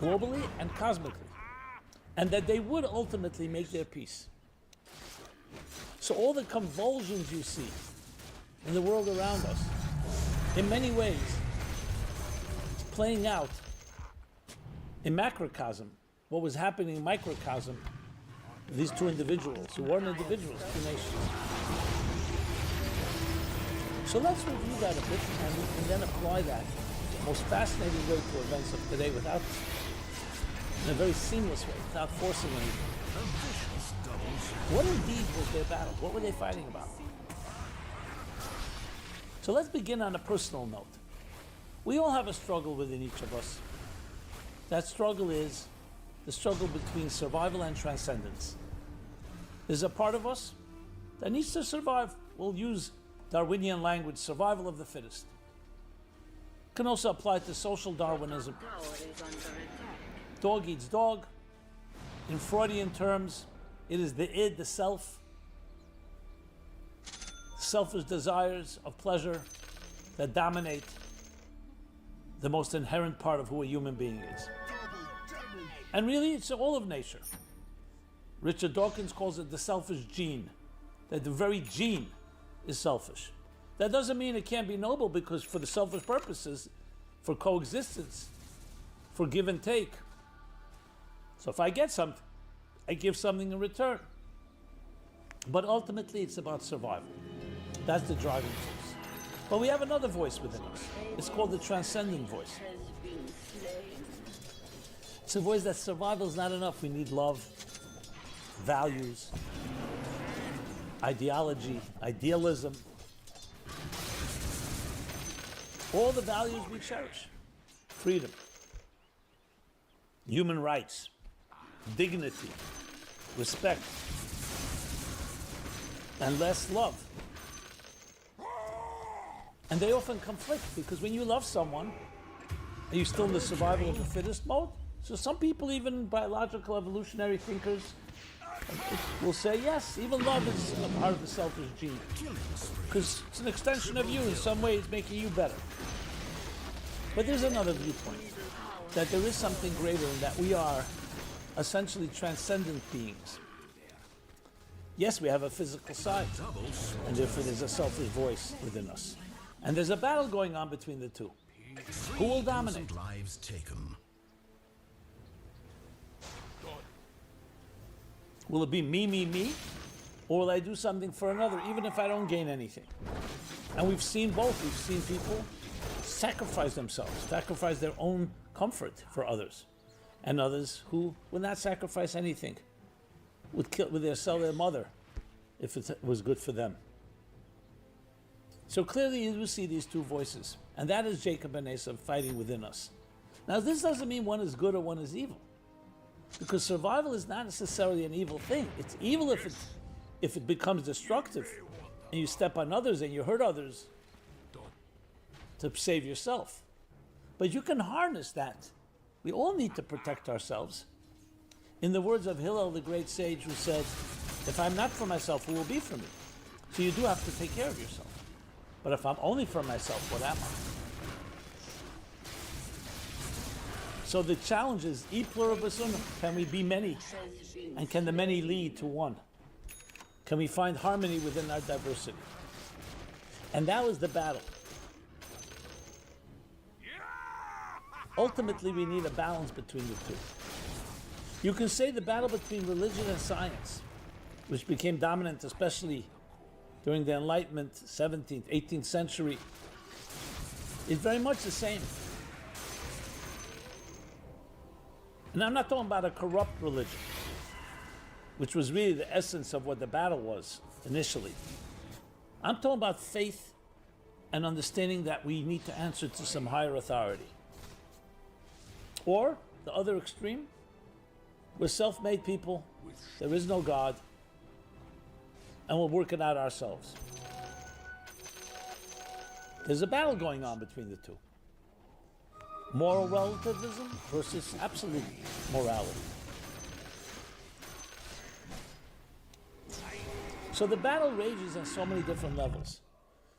globally, and cosmically. And that they would ultimately make their peace. So all the convulsions you see in the world around us, in many ways, playing out in macrocosm, what was happening in microcosm, these two individuals, who weren't individuals, two nations. So let's review that a bit, and we can then apply that in the most fascinating way to events of today without, in a very seamless way, without forcing anything. What indeed was their battle? What were they fighting about? So let's begin on a personal note. We all have a struggle within each of us. That struggle is the struggle between survival and transcendence. There's a part of us that needs to survive. We'll use Darwinian language, survival of the fittest. Can also apply to social Darwinism. Tower is under attack. Dog eats dog. In Freudian terms, it is the id, the self, selfish desires of pleasure that dominate the most inherent part of who a human being is. And really, it's all of nature. Richard Dawkins calls it the selfish gene, that the very gene is selfish. That doesn't mean it can't be noble, because for the selfish purposes, for coexistence, for give and take. So if I get something, I give something in return. But ultimately, it's about survival. That's the driving force. But we have another voice within us. It's called the transcendent voice. Has been slain. It's a voice that survival is not enough. We need love, values, ideology, idealism. All the values we cherish. Freedom, human rights, dignity, respect, and less love. And they often conflict, because when you love someone, are you still in the survival of the fittest mode? So some people, even biological evolutionary thinkers, will say, yes, even love is a part of the selfish gene. Because it's an extension of you in some ways, making you better. But there's another viewpoint, that there is something greater in that we are essentially transcendent beings. Yes, we have a physical side, and therefore there's a selfish voice within us. And there's a battle going on between the two. Who will dominate? Lives taken. Will it be me, or will I do something for another, even if I don't gain anything? And we've seen both. We've seen people sacrifice themselves, sacrifice their own comfort for others, and others who would not sacrifice anything, would sell their mother if it was good for them. So clearly you see these two voices, and that is Jacob and Esau fighting within us. Now this doesn't mean one is good or one is evil. Because survival is not necessarily an evil thing. It's evil if it becomes destructive and you step on others and you hurt others to save yourself. But you can harness that. We all need to protect ourselves. In the words of Hillel, the great sage, who said, if I'm not for myself, who will be for me? So you do have to take care of yourself. But if I'm only for myself, what am I? So the challenge is, e pluribus unum, can we be many? And can the many lead to one? Can we find harmony within our diversity? And that was the battle. Ultimately, we need a balance between the two. You can say the battle between religion and science, which became dominant especially during the Enlightenment, 17th, 18th century, is very much the same. And I'm not talking about a corrupt religion, which was really the essence of what the battle was initially. I'm talking about faith and understanding that we need to answer to some higher authority. Or the other extreme, we're self-made people, there is no God, and we'll work it out ourselves. There's a battle going on between the two. Moral relativism versus absolute morality. So the battle rages on so many different levels.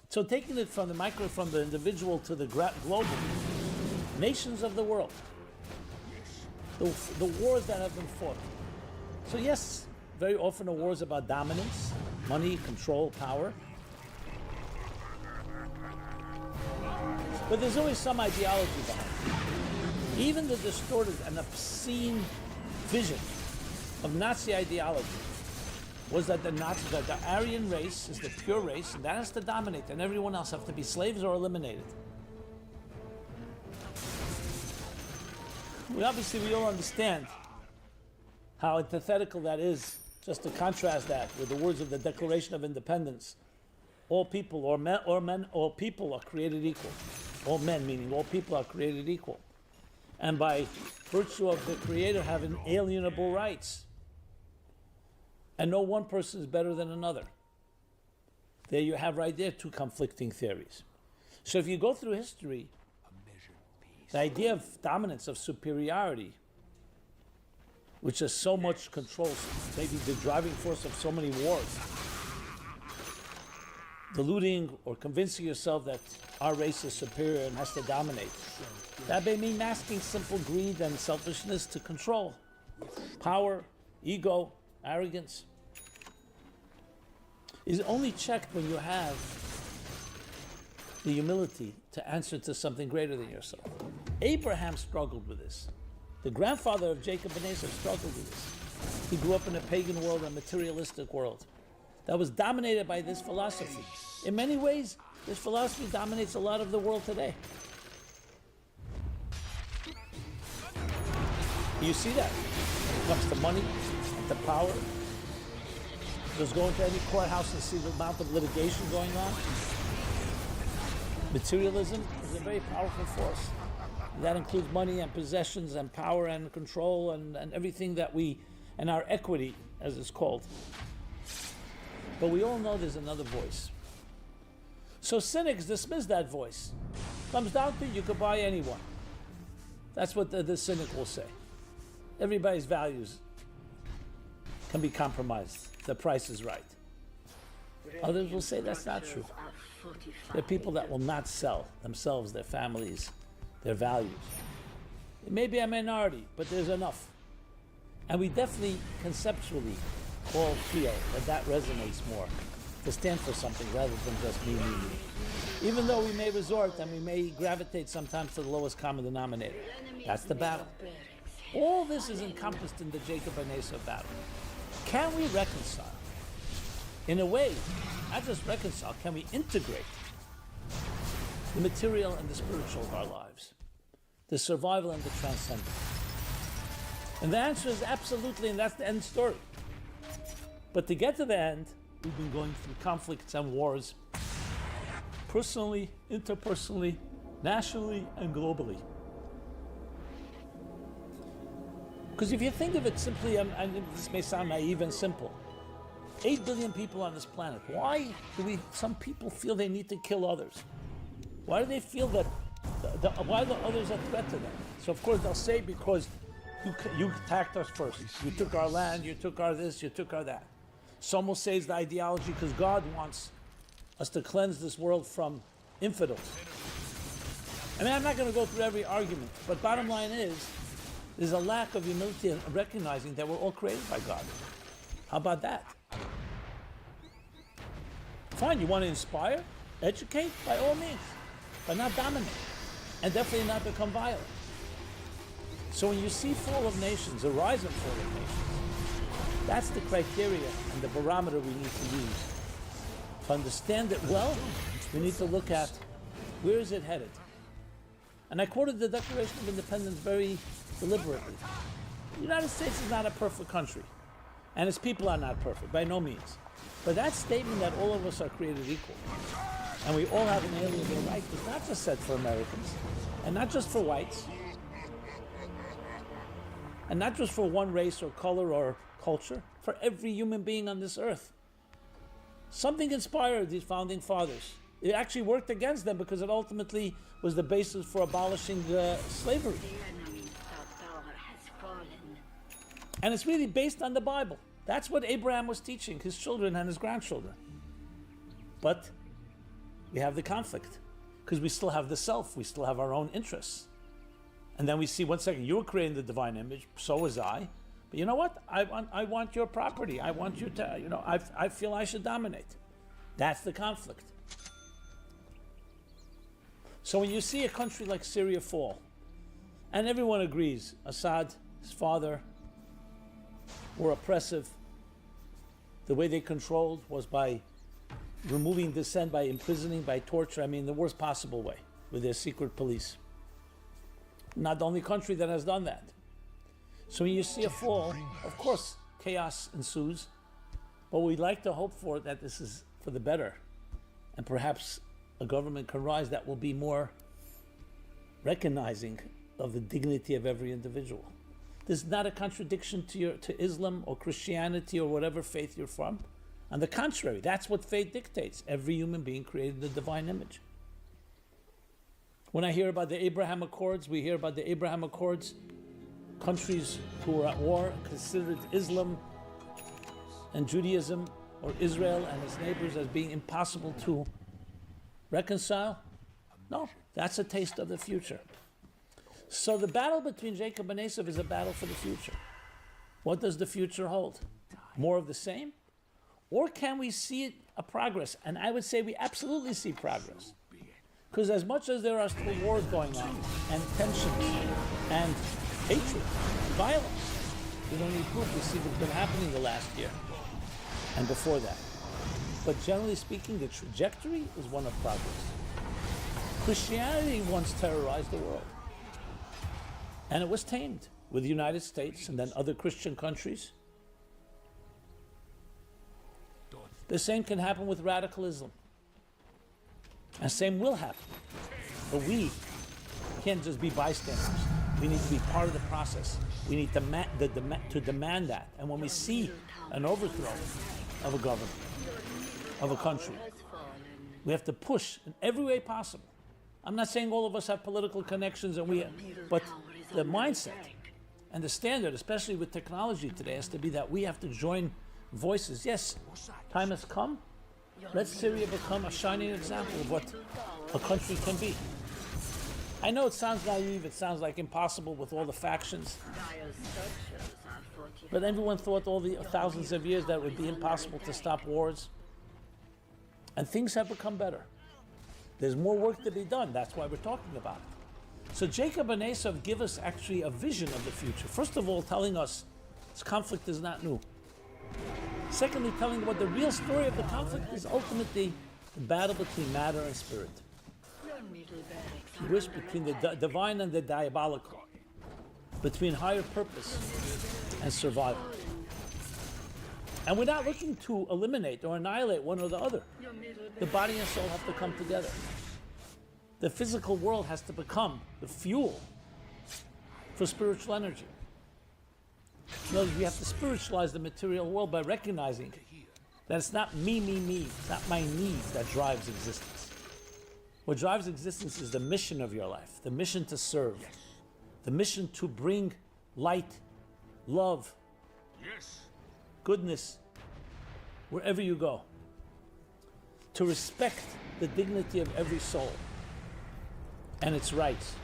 So taking it from the individual to the global, nations of the world, the wars that have been fought. So yes, very often a war is about dominance, money, control, power. But there's always some ideology behind it. Even the distorted and obscene vision of Nazi ideology was that the Aryan race is the pure race, and that has to dominate, and everyone else have to be slaves or eliminated. We all understand how antithetical that is. Just to contrast that with the words of the Declaration of Independence: all people, all people are created equal. All men, meaning all people, are created equal, and by virtue of the Creator have inalienable rights, and no one person is better than another. There you have right there two conflicting theories. So if you go through history, the idea of dominance, of superiority, which has so much control, maybe the driving force of so many wars, deluding or convincing yourself that our race is superior and has to dominate. That may mean masking simple greed and selfishness to control, power, ego, arrogance. Is only checked when you have the humility to answer to something greater than yourself. Abraham struggled with this. The grandfather of Jacob and Esau struggled with this. He grew up in a pagan world, a materialistic world that was dominated by this philosophy. In many ways, this philosophy dominates a lot of the world today. You see that when it comes to money and to power. Just go into any courthouse and see the amount of litigation going on. Materialism is a very powerful force. And that includes money and possessions and power and control and everything that and our equity, as it's called. But we all know there's another voice. So cynics dismiss that voice. Comes down to you could buy anyone. That's what the cynic will say. Everybody's values can be compromised. The price is right. Others will say that's not true. There are people that will not sell themselves, their families, their values. It may be a minority, but there's enough. And we definitely conceptually all feel that resonates more, to stand for something rather than just me. Even though we may resort and we may gravitate sometimes to the lowest common denominator. That's the battle. All this is encompassed in the Jacob and Esau battle. Can we reconcile? In a way, not just reconcile, can we integrate the material and the spiritual of our lives? The survival and the transcendent? And the answer is absolutely, and that's the end story. But to get to the end, we've been going through conflicts and wars, personally, interpersonally, nationally, and globally. Because if you think of it simply, and this may sound naive and simple, 8 billion people on this planet. Why do some people feel they need to kill others? Why do they feel that, why the others are a threat to them? So of course they'll say because you attacked us first. You took our land, you took our this, you took our that. Some will say it's the ideology because God wants us to cleanse this world from infidels. I mean, I'm not going to go through every argument, but bottom line is, there's a lack of humility and recognizing that we're all created by God. How about that? Fine, you want to inspire, educate, by all means, but not dominate, and definitely not become violent. So when you see fall of nations, a rise and fall of nations, that's the criteria and the barometer we need to use. To understand it well, we need to look at where is it headed. And I quoted the Declaration of Independence very deliberately. The United States is not a perfect country, and its people are not perfect, by no means. But that statement that all of us are created equal, and we all have an alienable right, is not just said for Americans, and not just for whites, and not just for one race or color or culture, for every human being on this earth. Something inspired these founding fathers. It actually worked against them because it ultimately was the basis for abolishing slavery. The enemy's tower has fallen. And it's really based on the Bible. That's what Abraham was teaching his children and his grandchildren. But we have the conflict because we still have the self. We still have our own interests. And then we see, one second, you were created in the divine image, so was I. But you know what? I want your property. I want you to, I feel I should dominate. That's the conflict. So when you see a country like Syria fall, and everyone agrees, Assad, his father, were oppressive. The way they controlled was by removing dissent, by imprisoning, by torture. I mean, the worst possible way, with their secret police. Not the only country that has done that. So when you see a fall, of course, chaos ensues. But we'd like to hope for that this is for the better. And perhaps a government can rise that will be more recognizing of the dignity of every individual. This is not a contradiction to Islam or Christianity or whatever faith you're from. On the contrary, that's what faith dictates. Every human being created in the divine image. When I hear about the Abraham Accords, we hear about the Abraham Accords, countries who were at war considered Islam and Judaism or Israel and its neighbors as being impossible to reconcile. No, that's a taste of the future. So the battle between Jacob and Esau is a battle for the future. What does the future hold? More of the same? Or can we see a progress? And I would say we absolutely see progress. Because as much as there are still wars going on, and tensions, and hatred, and violence, we don't need proof. We see what's been happening the last year, and before that. But generally speaking, the trajectory is one of progress. Christianity once terrorized the world. And it was tamed with the United States and then other Christian countries. The same can happen with radical Islam. And same will happen. But we can't just be bystanders. We need to be part of the process. We need to demand that. And when we see an overthrow of a government, of a country, we have to push in every way possible. I'm not saying all of us have political connections, but the mindset and the standard, especially with technology today, has to be that we have to join voices. Yes, time has come. Let Syria become a shining example of what a country can be. I know it sounds naive, it sounds like impossible with all the factions, but everyone thought all the thousands of years that it would be impossible to stop wars. And things have become better. There's more work to be done. That's why we're talking about it. So Jacob and Esau give us actually a vision of the future. First of all, telling us this conflict is not new. Secondly, telling what the real story of the conflict is ultimately the battle between matter and spirit. The wish between the divine and the diabolical, between higher purpose and survival. And we're not looking to eliminate or annihilate one or the other. The body and soul have to come together. The physical world has to become the fuel for spiritual energy. No, you have to spiritualize the material world by recognizing that it's not me, me, me. It's not my needs that drives existence. What drives existence is the mission of your life, the mission to serve, the mission to bring light, love, goodness, wherever you go. To respect the dignity of every soul and its rights.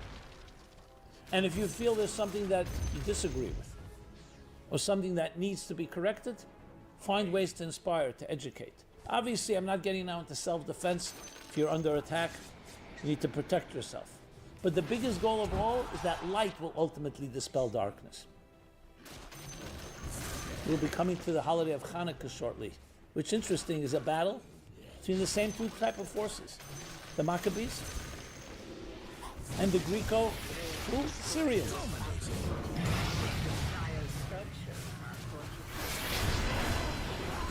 And if you feel there's something that you disagree with, or something that needs to be corrected, find ways to inspire, to educate. Obviously, I'm not getting now into self-defense. If you're under attack, you need to protect yourself. But the biggest goal of all is that light will ultimately dispel darkness. We'll be coming to the holiday of Hanukkah shortly, which, interesting, is a battle between the same two type of forces, the Maccabees and the Greco-Syrians.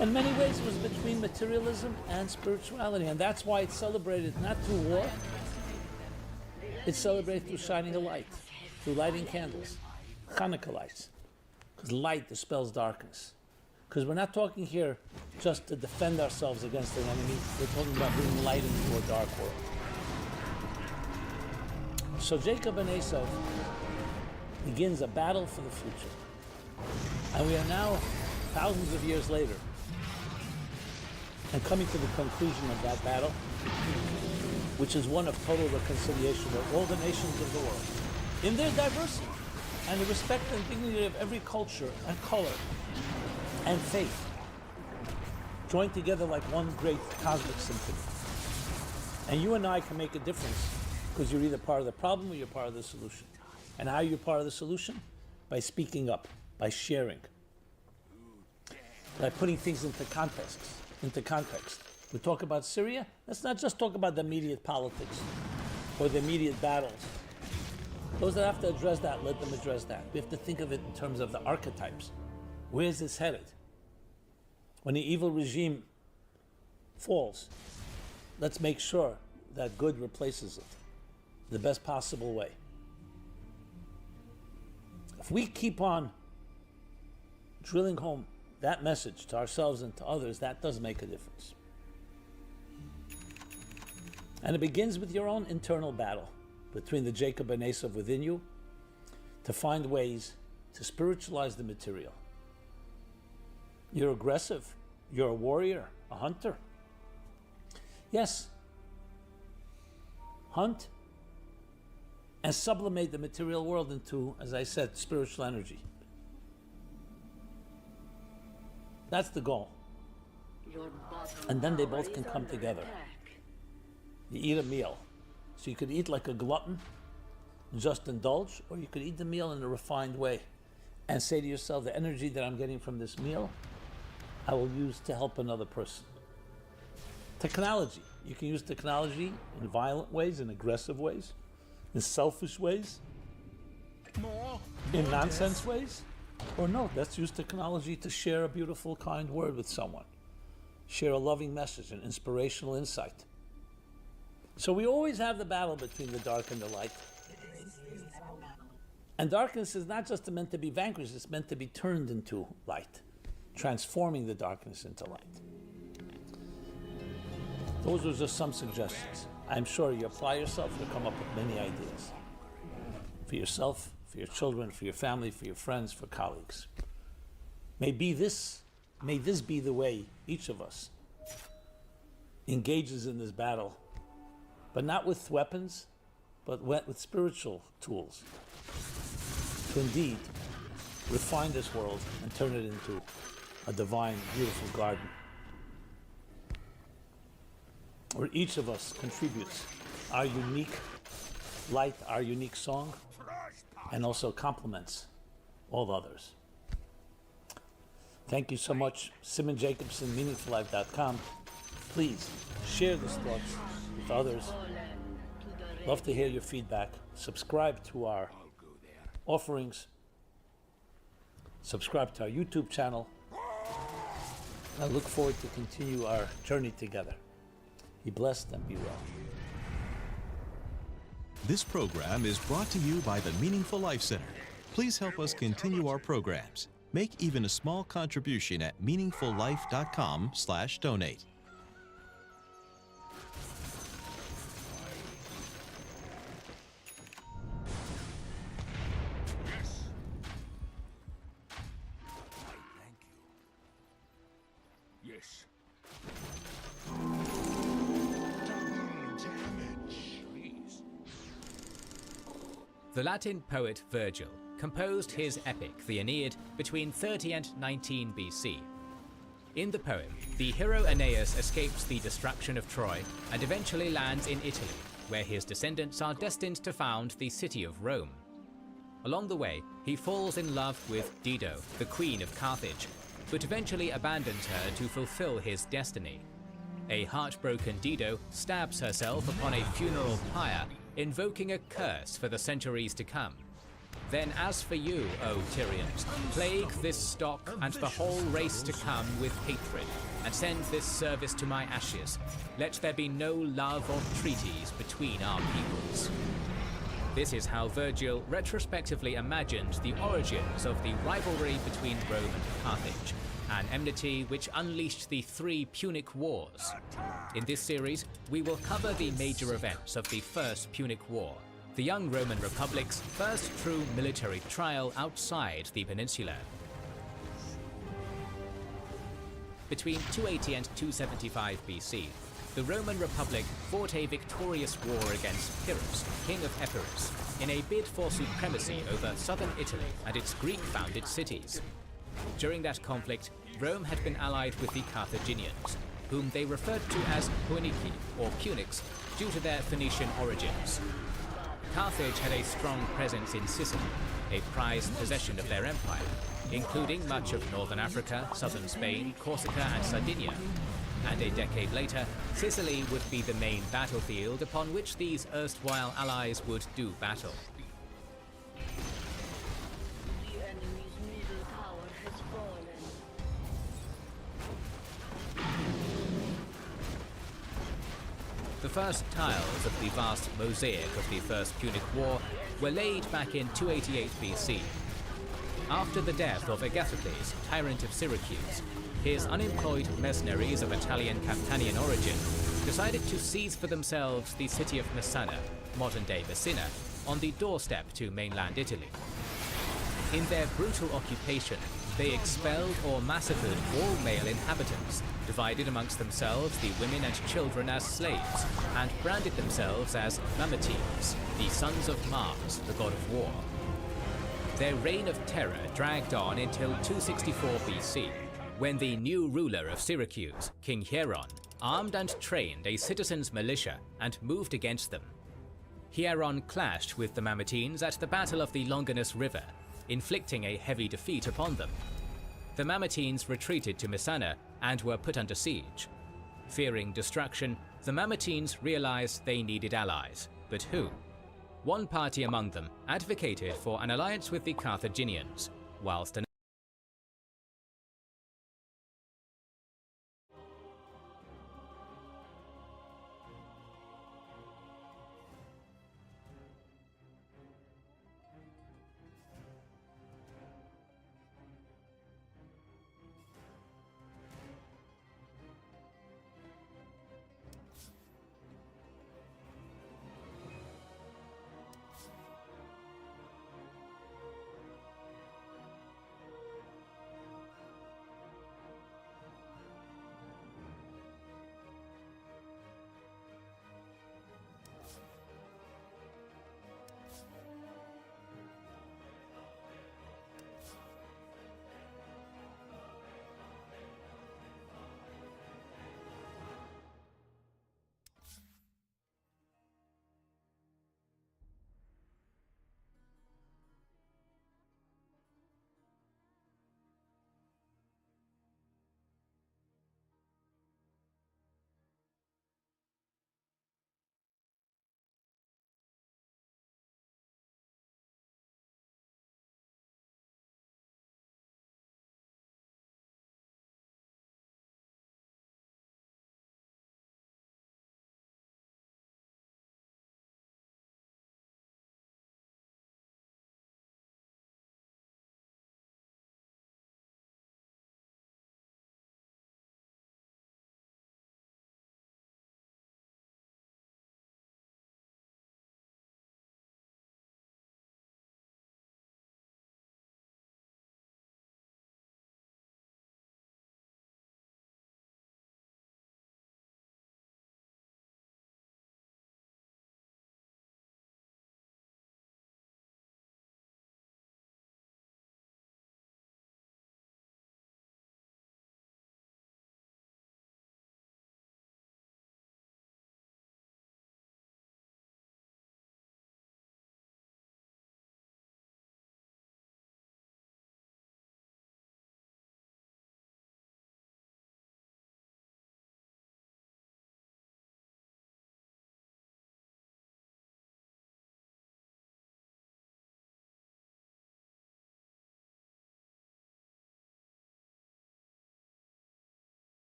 In many ways, it was between materialism and spirituality, and that's why it's celebrated not through war, it's celebrated through shining a light, through lighting candles, Hanukkah lights, because light dispels darkness. Because we're not talking here just to defend ourselves against an enemy, we're talking about bringing light into a dark world. So Jacob and Esau begins a battle for the future. And we are now thousands of years later and coming to the conclusion of that battle, which is one of total reconciliation with all the nations of the world, in their diversity and the respect and dignity of every culture and color and faith, joined together like one great cosmic symphony. And you and I can make a difference because you're either part of the problem or you're part of the solution. And how you're part of the solution? By speaking up, by sharing, by putting things into context. We talk about Syria, let's not just talk about the immediate politics or the immediate battles. Those that have to address that, let them address that. We have to think of it in terms of the archetypes. Where is this headed? When the evil regime falls, let's make sure that good replaces it the best possible way. If we keep on drilling home that message to ourselves and to others, that does make a difference. And it begins with your own internal battle between the Jacob and Esau within you to find ways to spiritualize the material. You're aggressive, you're a warrior, a hunter. Yes, hunt and sublimate the material world into, as I said, spiritual energy. That's the goal. And then they both can come together. You eat a meal. So you could eat like a glutton, just indulge, or you could eat the meal in a refined way and say to yourself, the energy that I'm getting from this meal, I will use to help another person. Technology. You can use technology in violent ways, in aggressive ways, in selfish ways, in nonsense ways. Or no, let's use technology to share a beautiful, kind word with someone. Share a loving message, an inspirational insight. So we always have the battle between the dark and the light. And darkness is not just meant to be vanquished, it's meant to be turned into light, transforming the darkness into light. Those were just some suggestions. I'm sure you apply yourself, you'll come up with many ideas. For yourself, for your children, for your family, for your friends, for colleagues. May this be the way each of us engages in this battle, but not with weapons, but with spiritual tools, to indeed refine this world and turn it into a divine, beautiful garden, where each of us contributes our unique light, our unique song, and also complements all others. Thank you so much. Simon Jacobson, meaningfullife.com. Please share this thoughts with others. Love to hear your feedback. Subscribe to our offerings. Subscribe to our YouTube channel. I look forward to continue our journey together. Be blessed and be well. This program is brought to you by the Meaningful Life Center. Please help us continue our programs. Make even a small contribution at meaningfullife.com/donate. Yes. I thank you. Yes. Double damage. Please. The Latin poet Virgil composed his epic, the Aeneid, between 30 and 19 BC. In the poem, the hero Aeneas escapes the destruction of Troy and eventually lands in Italy, where his descendants are destined to found the city of Rome. Along the way, he falls in love with Dido, the queen of Carthage, but eventually abandons her to fulfill his destiny. A heartbroken Dido stabs herself upon a funeral pyre, invoking a curse for the centuries to come. Then as for you, O Tyrians, plague this stock and the whole race to come with hatred, and send this service to my ashes. Let there be no love or treaties between our peoples. This is how Virgil retrospectively imagined the origins of the rivalry between Rome and Carthage, an enmity which unleashed the 3 Punic Wars. In this series, we will cover the major events of the First Punic War, the young Roman Republic's first true military trial outside the peninsula. Between 280 and 275 BC, the Roman Republic fought a victorious war against Pyrrhus, king of Epirus, in a bid for supremacy over southern Italy and its Greek-founded cities. During that conflict, Rome had been allied with the Carthaginians, whom they referred to as Punici or Punics due to their Phoenician origins. Carthage had a strong presence in Sicily, a prized possession of their empire, including much of northern Africa, southern Spain, Corsica and Sardinia. And a decade later, Sicily would be the main battlefield upon which these erstwhile allies would do battle. The enemy's middle tower has fallen. The first tiles of the vast mosaic of the First Punic War were laid back in 288 BC. After the death of Agathocles, tyrant of Syracuse, his unemployed mercenaries of Italian Campanian origin decided to seize for themselves the city of Messana, modern-day Messina, on the doorstep to mainland Italy. In their brutal occupation, they expelled or massacred all male inhabitants, divided amongst themselves the women and children as slaves, and branded themselves as Mamertines, the sons of Mars, the god of war. Their reign of terror dragged on until 264 BC, when the new ruler of Syracuse, King Hieron, armed and trained a citizens' militia and moved against them. Hieron clashed with the Mamertines at the Battle of the Longinus River, inflicting a heavy defeat upon them. The Mamertines retreated to Messana and were put under siege. Fearing destruction, the Mamertines realized they needed allies, but who? One party among them advocated for an alliance with the Carthaginians, whilst another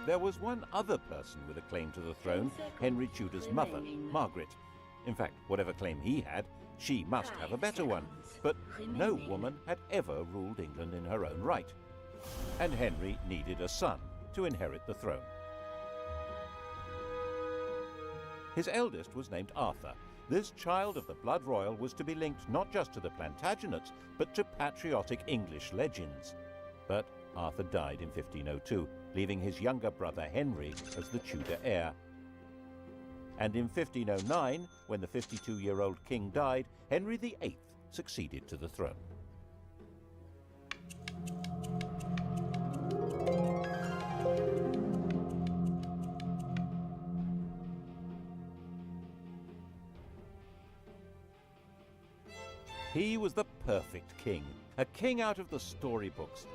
There was one other person with a claim to the throne, Henry Tudor's mother, Margaret. In fact, whatever claim he had, she must have a better one. But no woman had ever ruled England in her own right. And Henry needed a son to inherit the throne. His eldest was named Arthur. This child of the blood royal was to be linked not just to the Plantagenets, but to patriotic English legends. But Arthur died in 1502, leaving his younger brother Henry as the Tudor heir. And in 1509, when the 52-year-old king died, Henry VIII succeeded to the throne. He was the perfect king, a king out of the storybooks.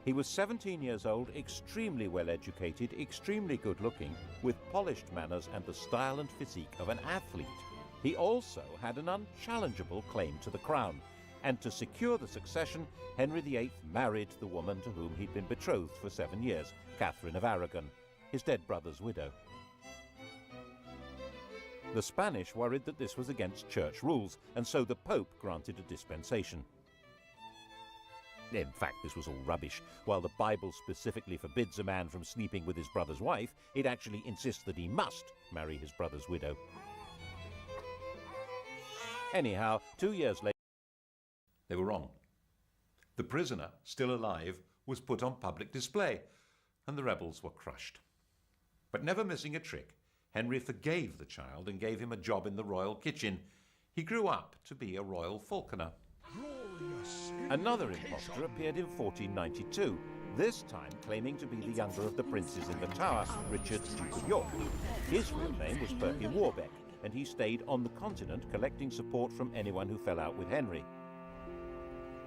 He was 17 years old, extremely well educated, extremely good looking, with polished manners and the style and physique of an athlete. He also had an unchallengeable claim to the crown, and to secure the succession, Henry VIII married the woman to whom he'd been betrothed for 7 years, Catherine of Aragon, his dead brother's widow. The Spanish worried that this was against church rules, and so the Pope granted a dispensation. In fact, this was all rubbish. While the Bible specifically forbids a man from sleeping with his brother's wife, it actually insists that he must marry his brother's widow. Anyhow, 2 years later, They were wrong. The prisoner, still alive, was put on public display, and the rebels were crushed. But never missing a trick, Henry forgave the child and gave him a job in the royal kitchen. He grew up to be a royal falconer. another impostor appeared in 1492, this time claiming to be the younger of the princes in the Tower, Richard, Duke of York. His real name was Perkin Warbeck, and he stayed on the continent collecting support from anyone who fell out with Henry.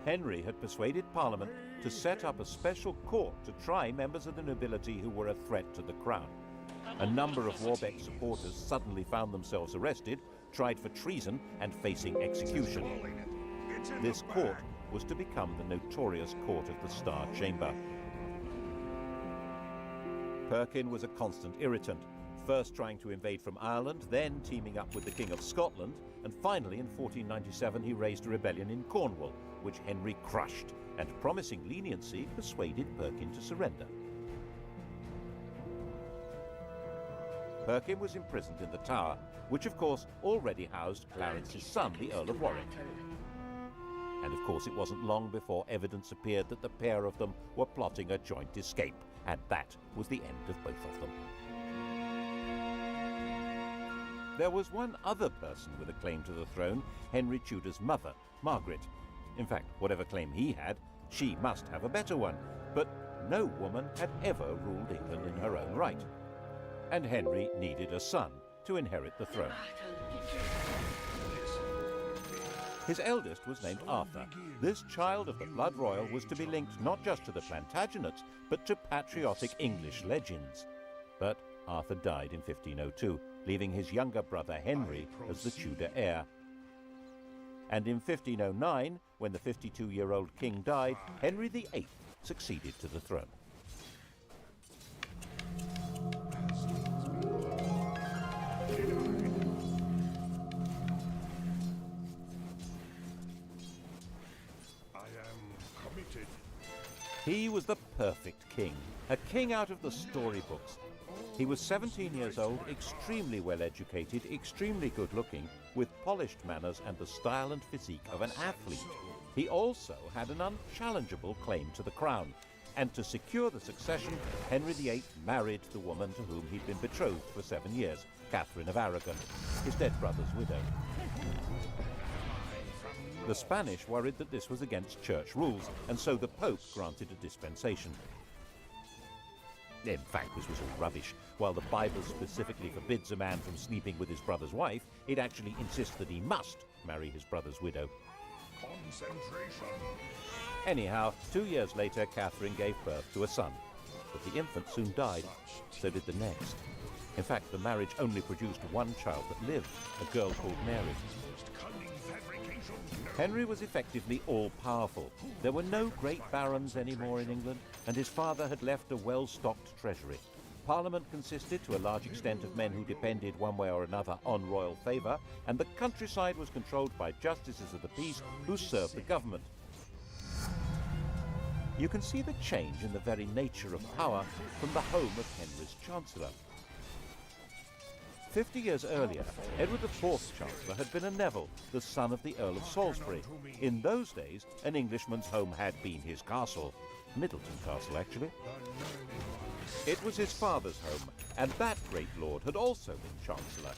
Henry had persuaded Parliament to set up a special court to try members of the nobility who were a threat to the crown. A number of Warbeck's supporters suddenly found themselves arrested, tried for treason, and facing execution. This court was to become the notorious Court of the Star Chamber. Perkin was a constant irritant, first trying to invade from Ireland, then teaming up with the King of Scotland, and finally in 1497 he raised a rebellion in Cornwall, which Henry crushed, and promising leniency persuaded Perkin to surrender. Perkin was imprisoned in the Tower, which of course already housed Clarence's son, the Earl of Warwick. And of course it wasn't long before evidence appeared that the pair of them were plotting a joint escape, and that was the end of both of them. There was one other person with a claim to the throne, Henry Tudor's mother, Margaret. In fact, whatever claim he had, she must have a better one. But no woman had ever ruled England in her own right. And Henry needed a son to inherit the throne. His eldest was named Arthur. This child of the blood royal was to be linked not just to the Plantagenets, but to patriotic English legends. But Arthur died in 1502, leaving his younger brother Henry as the Tudor heir. And in 1509, when the 52-year-old king died, Henry VIII succeeded to the throne. He was the perfect king, a king out of the storybooks. He was 17 years old, extremely well educated, extremely good looking, with polished manners and the style and physique of an athlete. He also had an unchallengeable claim to the crown, and to secure the succession, Henry VIII married the woman to whom he'd been betrothed for 7 years, Catherine of Aragon, his dead brother's widow. The Spanish worried that this was against church rules, and so the Pope granted a dispensation. In fact, this was all rubbish. While the Bible specifically forbids a man from sleeping with his brother's wife, it actually insists that he must marry his brother's widow. Concentration. Anyhow, 2 years later, Catherine gave birth to a son. But the infant soon died. So did the next. In fact, the marriage only produced one child that lived, a girl called Mary. Henry was effectively all-powerful. There were no great barons anymore in England, and his father had left a well-stocked treasury. Parliament consisted to a large extent of men who depended one way or another on royal favour, and the countryside was controlled by justices of the peace who served the government. You can see the change in the very nature of power from the home of Henry's Chancellor. 50 years earlier, Edward IV's Chancellor had been a Neville, the son of the Earl of Salisbury. In those days, an Englishman's home had been his castle. Middleton Castle, actually. It was his father's home, and that great lord had also been Chancellor.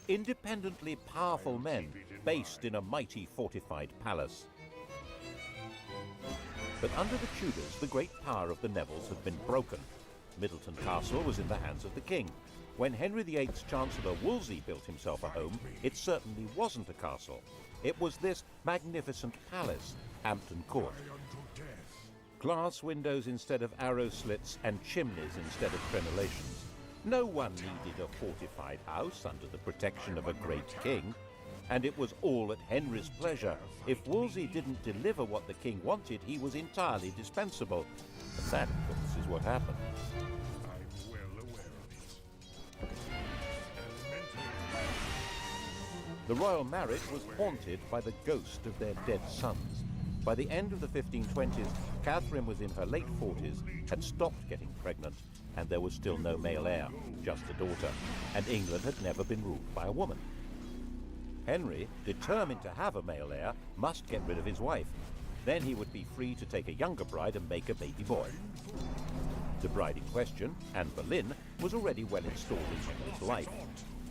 Independently powerful men, based in a mighty fortified palace. But under the Tudors, the great power of the Nevilles had been broken. Middleton Castle was in the hands of the king. When Henry VIII's Chancellor Wolsey built himself a home, it certainly wasn't a castle. It was this magnificent palace, Hampton Court. Glass windows instead of arrow slits and chimneys instead of crenellations. No one needed a fortified house under the protection of a great king. And it was all at Henry's pleasure. If Wolsey didn't deliver what the king wanted, he was entirely dispensable. And that, of course, is what happened. I'm well aware of it. The royal marriage was haunted by the ghost of their dead sons. By the end of the 1520s, Catherine was in her late 40s, had stopped getting pregnant, and there was still no male heir, just a daughter, and England had never been ruled by a woman. Henry, determined to have a male heir, must get rid of his wife. Then he would be free to take a younger bride and make a baby boy. The bride in question, Anne Boleyn, was already well installed in Henry's life.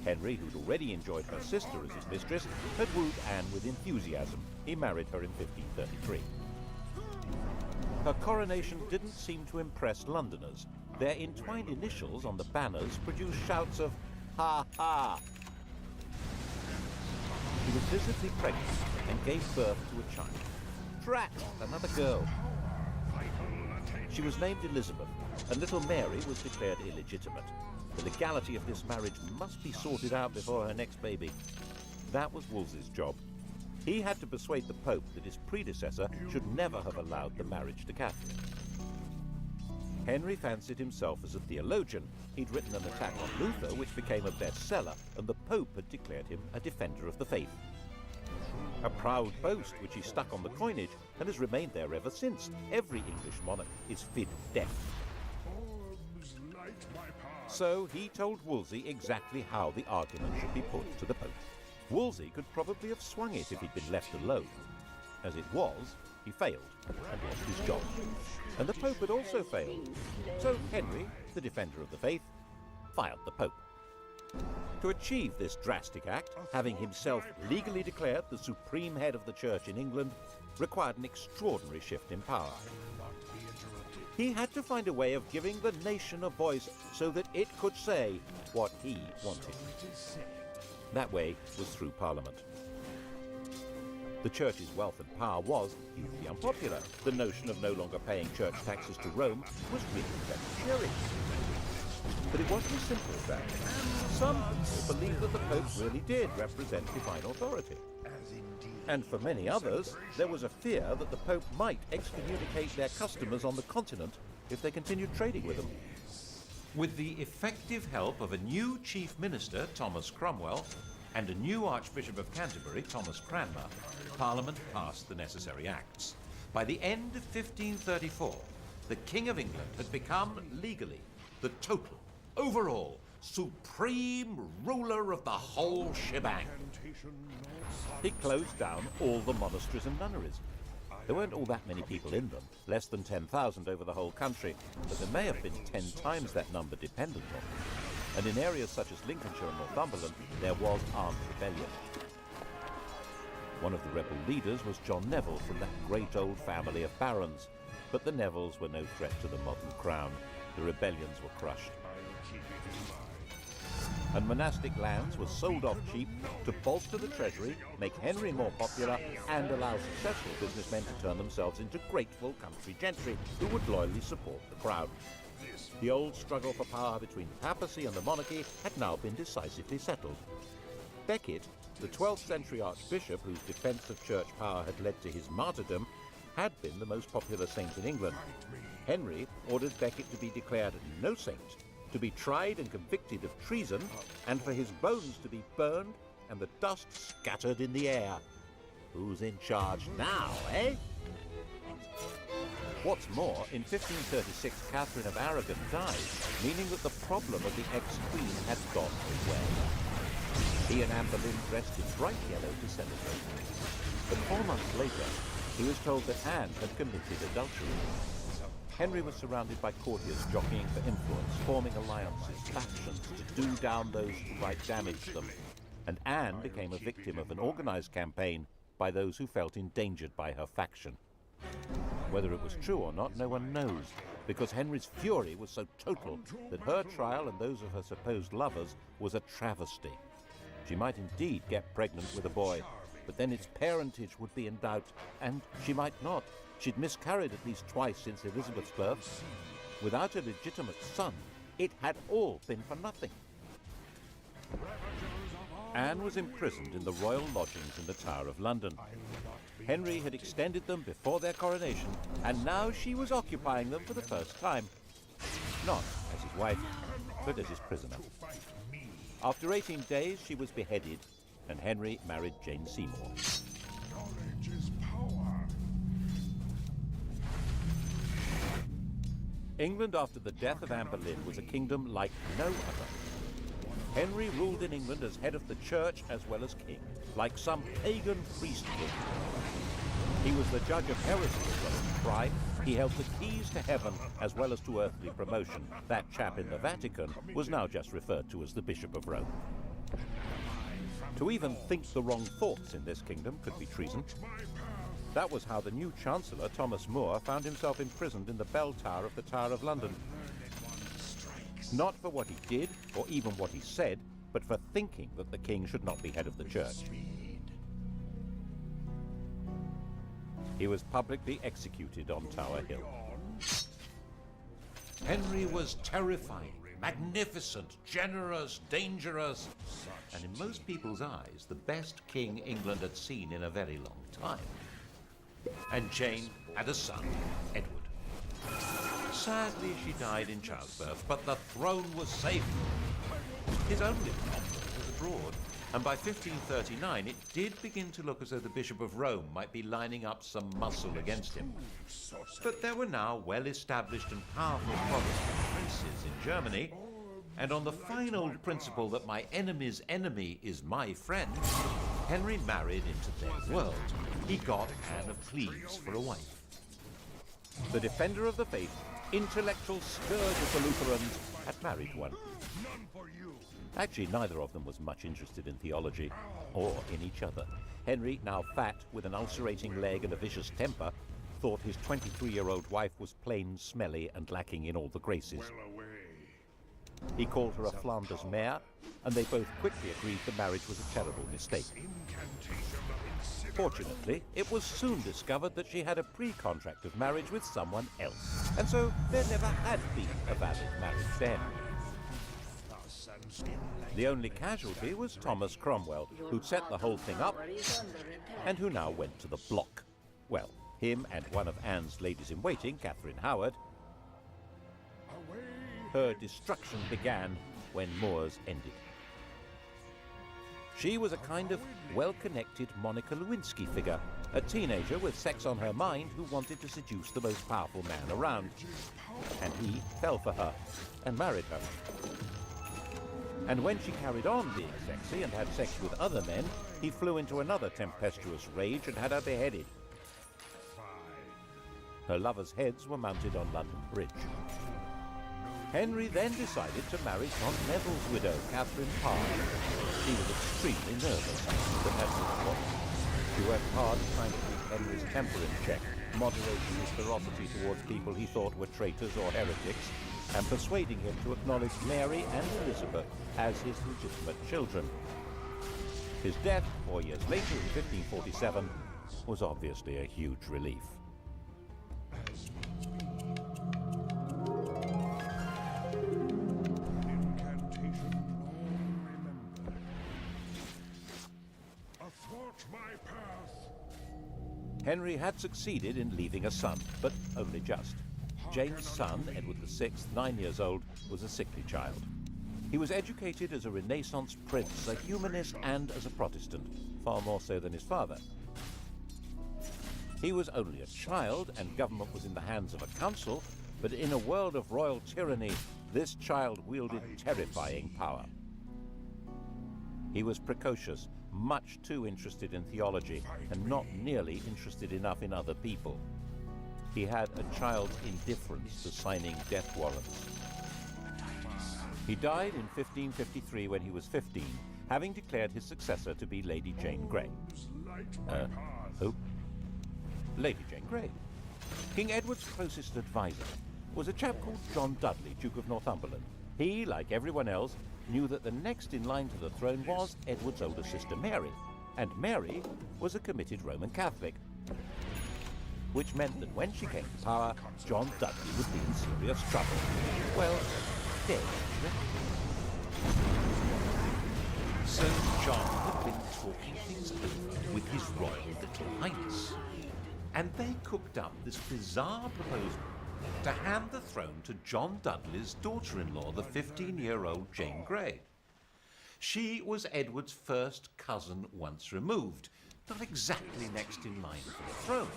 Henry, who'd already enjoyed her sister as his mistress, had wooed Anne with enthusiasm. He married her in 1533. Her coronation didn't seem to impress Londoners. Their entwined initials on the banners produced shouts of, "Ha ha!" She was visibly pregnant and gave birth to a child. Drat! Another girl. She was named Elizabeth, and little Mary was declared illegitimate. The legality of this marriage must be sorted out before her next baby. That was Wolsey's job. He had to persuade the Pope that his predecessor should never have allowed the marriage to Catherine. Henry fancied himself as a theologian. He'd written an attack on Luther, which became a bestseller, and the Pope had declared him a defender of the faith. A proud boast which he stuck on the coinage and has remained there ever since. Every English monarch is fid deaf. So he told Wolsey exactly how the argument should be put to the Pope. Wolsey could probably have swung it if he'd been left alone. As it was, he failed and lost his job. And the Pope had also failed. So Henry, the defender of the faith, fired the Pope. To achieve this drastic act, having himself legally declared the supreme head of the Church in England, required an extraordinary shift in power. He had to find a way of giving the nation a voice so that it could say what he wanted. That way was through Parliament. The Church's wealth and power was hugely unpopular. The notion of no longer paying church taxes to Rome was really very cheering. But it wasn't as simple as that. Some people believed that the Pope really did represent divine authority. And for many others, there was a fear that the Pope might excommunicate their customers on the continent if they continued trading with them. With the effective help of a new chief minister, Thomas Cromwell, and a new Archbishop of Canterbury, Thomas Cranmer, Parliament passed the necessary acts. By the end of 1534, the King of England had become legally the total, overall, supreme ruler of the whole shebang. He closed down all the monasteries and nunneries. There weren't all that many people in them, less than 10,000 over the whole country, but there may have been 10 times that number dependent on them. And in areas such as Lincolnshire and Northumberland, there was armed rebellion. One of the rebel leaders was John Neville from that great old family of barons, but the Nevilles were no threat to the modern crown. The rebellions were crushed. And monastic lands were sold off cheap to bolster the treasury, make Henry more popular, and allow successful businessmen to turn themselves into grateful country gentry who would loyally support the crown. The old struggle for power between the papacy and the monarchy had now been decisively settled. Becket, the 12th century archbishop whose defence of church power had led to his martyrdom, had been the most popular saint in England. Henry ordered Becket to be declared no saint, to be tried and convicted of treason, and for his bones to be burned and the dust scattered in the air. Who's in charge now, eh? What's more, in 1536 Catherine of Aragon died, meaning that the problem of the ex-queen had gone away. He and Anne Boleyn dressed in bright yellow to celebrate. But 4 months later, he was told that Anne had committed adultery. Henry was surrounded by courtiers jockeying for influence, forming alliances, factions, to do down those who might damage them. And Anne became a victim of an organized campaign by those who felt endangered by her faction. Whether it was true or not, no one knows, because Henry's fury was so total that her trial and those of her supposed lovers was a travesty. She might indeed get pregnant with a boy, but then its parentage would be in doubt, and she might not. She'd miscarried at least twice since Elizabeth's birth. Without a legitimate son, it had all been for nothing. Anne was imprisoned in the royal lodgings in the Tower of London. Henry had extended them before their coronation, and now she was occupying them for the first time. Not as his wife, but as his prisoner. After 18 days, she was beheaded, and Henry married Jane Seymour. Knowledge is power. England after the death of Anne Boleyn was a kingdom like no other. Henry ruled in England as head of the church as well as king, like some pagan priest king. He was the judge of heresy as well as crime. He held the keys to heaven as well as to earthly promotion. That chap in the Vatican was now just referred to as the Bishop of Rome. To even think the wrong thoughts in this kingdom could be treason. That was how the new Chancellor, Thomas More, found himself imprisoned in the bell tower of the Tower of London. Not for what he did, or even what he said, but for thinking that the king should not be head of the church. He was publicly executed on Tower Hill. Henry was terrifying, magnificent, generous, dangerous, and in most people's eyes, the best king England had seen in a very long time. And Jane had a son, Edward. Sadly, she died in childbirth, but the throne was safe. His only problem was abroad, and by 1539 it did begin to look as though the Bishop of Rome might be lining up some muscle against him. But there were now well-established and powerful Protestant princes in Germany, and on the fine old principle that my enemy's enemy is my friend, Henry married into their world. He got Anne of Cleves for a wife. The defender of the faith, intellectual scourge of the Lutherans, had married one. Actually, neither of them was much interested in theology, or in each other. Henry, now fat, with an ulcerating leg and a vicious temper, thought his 23-year-old wife was plain smelly and lacking in all the graces. He called her a Flanders mare, and they both quickly agreed the marriage was a terrible mistake. Fortunately, it was soon discovered that she had a pre-contract of marriage with someone else, and so there never had been a valid marriage then. The only casualty was Thomas Cromwell, who'd set the whole thing up and who now went to the block. Well, him and one of Anne's ladies-in-waiting, Catherine Howard. Her destruction began when More's ended. She was a kind of well-connected Monica Lewinsky figure, a teenager with sex on her mind who wanted to seduce the most powerful man around. And he fell for her and married her. And when she carried on being sexy and had sex with other men, he flew into another tempestuous rage and had her beheaded. Her lovers' heads were mounted on London Bridge. Henry then decided to marry John Neville's widow, Catherine Parr. She was extremely nervous, but had good luck. She worked hard trying to keep Henry's temper in check, moderating his ferocity towards people he thought were traitors or heretics, and persuading him to acknowledge Mary and Elizabeth as his legitimate children. His death, 4 years later in 1547, was obviously a huge relief. Henry had succeeded in leaving a son, but only just. Jane's son, Edward VI, 9 years old, was a sickly child. He was educated as a Renaissance prince, a humanist and as a Protestant, far more so than his father. He was only a child and government was in the hands of a council, but in a world of royal tyranny, this child wielded terrifying power. He was precocious, much too interested in theology, and not nearly interested enough in other people. He had a child's indifference to signing death warrants. He died in 1553 when he was 15, having declared his successor to be Lady Jane Grey. Who? Lady Jane Grey. King Edward's closest advisor was a chap called John Dudley, Duke of Northumberland. He, like everyone else, knew that the next in line to the throne was Edward's older sister Mary, and Mary was a committed Roman Catholic, which meant that when she came to power, John Dudley would be in serious trouble. Well, dead. So John had been talking things over with his Royal Little Highness, and they cooked up this bizarre proposal to hand the throne to John Dudley's daughter-in-law, the 15-year-old Jane Grey. She was Edward's first cousin once removed, not exactly next in line for the throne,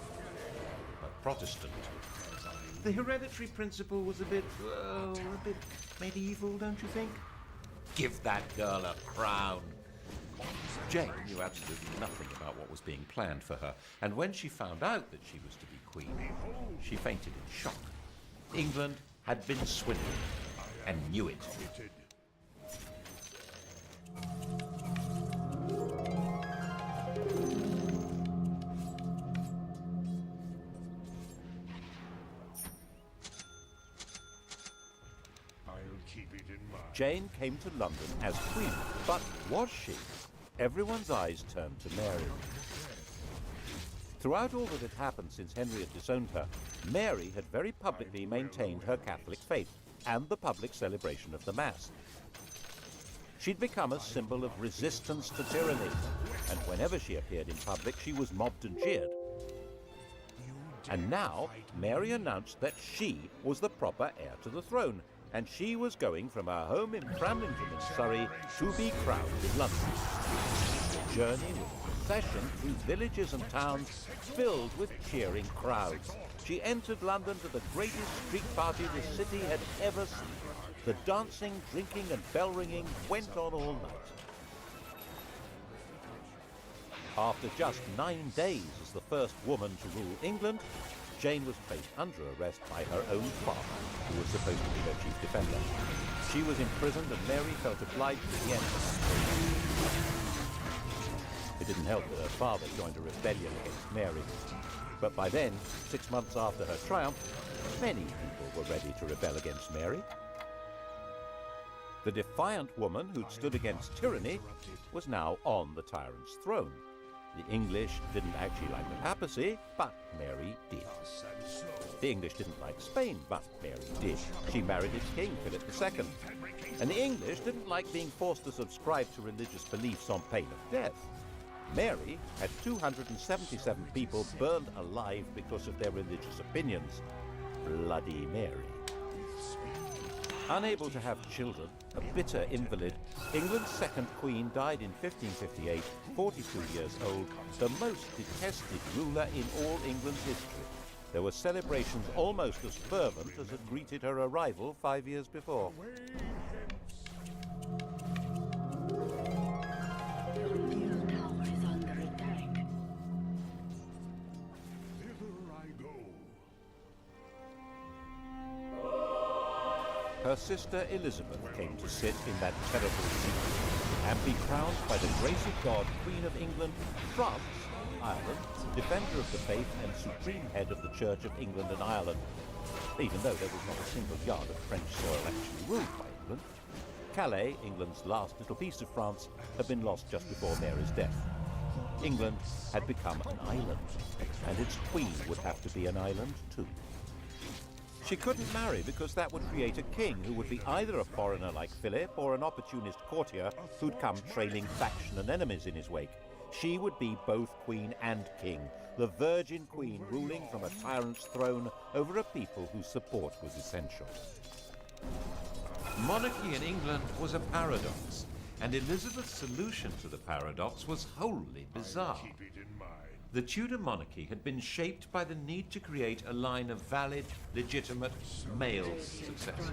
but Protestant. The hereditary principle was a bit medieval, don't you think? Give that girl a crown. Jane knew absolutely nothing about what was being planned for her, and when she found out that she was to be queen, she fainted in shock. England had been swindled, and knew it. Jane came to London as queen, but was she? Everyone's eyes turned to Mary. Throughout all that had happened since Henry had disowned her, Mary had very publicly maintained her Catholic faith and the public celebration of the Mass. She'd become a symbol of resistance to tyranny, and whenever she appeared in public, she was mobbed and jeered. And now, Mary announced that she was the proper heir to the throne, and she was going from her home in Framlington in Surrey to be crowned in London. The journey was a procession through villages and towns filled with cheering crowds. She entered London to the greatest street party the city had ever seen. The dancing, drinking and bell ringing went on all night. After just 9 days as the first woman to rule England, Jane was placed under arrest by her own father, who was supposed to be her chief defender. She was imprisoned and Mary felt obliged to the end. It didn't help that her father joined a rebellion against Mary. But by then, 6 months after her triumph, many people were ready to rebel against Mary. The defiant woman who'd stood against tyranny was now on the tyrant's throne. The English didn't actually like the papacy, but Mary did. The English didn't like Spain, but Mary did. She married its king, Philip II. And the English didn't like being forced to subscribe to religious beliefs on pain of death. Mary had 277 people burned alive because of their religious opinions. Bloody Mary. Unable to have children, a bitter invalid, England's second queen died in 1558, 42 years old, the most detested ruler in all England's history. There were celebrations almost as fervent as had greeted her arrival 5 years before. Your tower is under attack. Thither I go. Her sister Elizabeth came to sit in that terrible seat and be crowned by the grace of God Queen of England, France, Ireland, defender of the faith and supreme head of the Church of England and Ireland, even though there was not a single yard of French soil actually ruled by England. Calais, England's last little piece of France, had been lost just before Mary's death. England had become an island, and its queen would have to be an island too. She couldn't marry because that would create a king who would be either a foreigner like Philip or an opportunist courtier who'd come trailing faction and enemies in his wake. She would be both queen and king, the Virgin Queen ruling from a tyrant's throne over a people whose support was essential. Monarchy in England was a paradox, and Elizabeth's solution to the paradox was wholly bizarre. Keep it in mind. The Tudor monarchy had been shaped by the need to create a line of valid, legitimate male successors.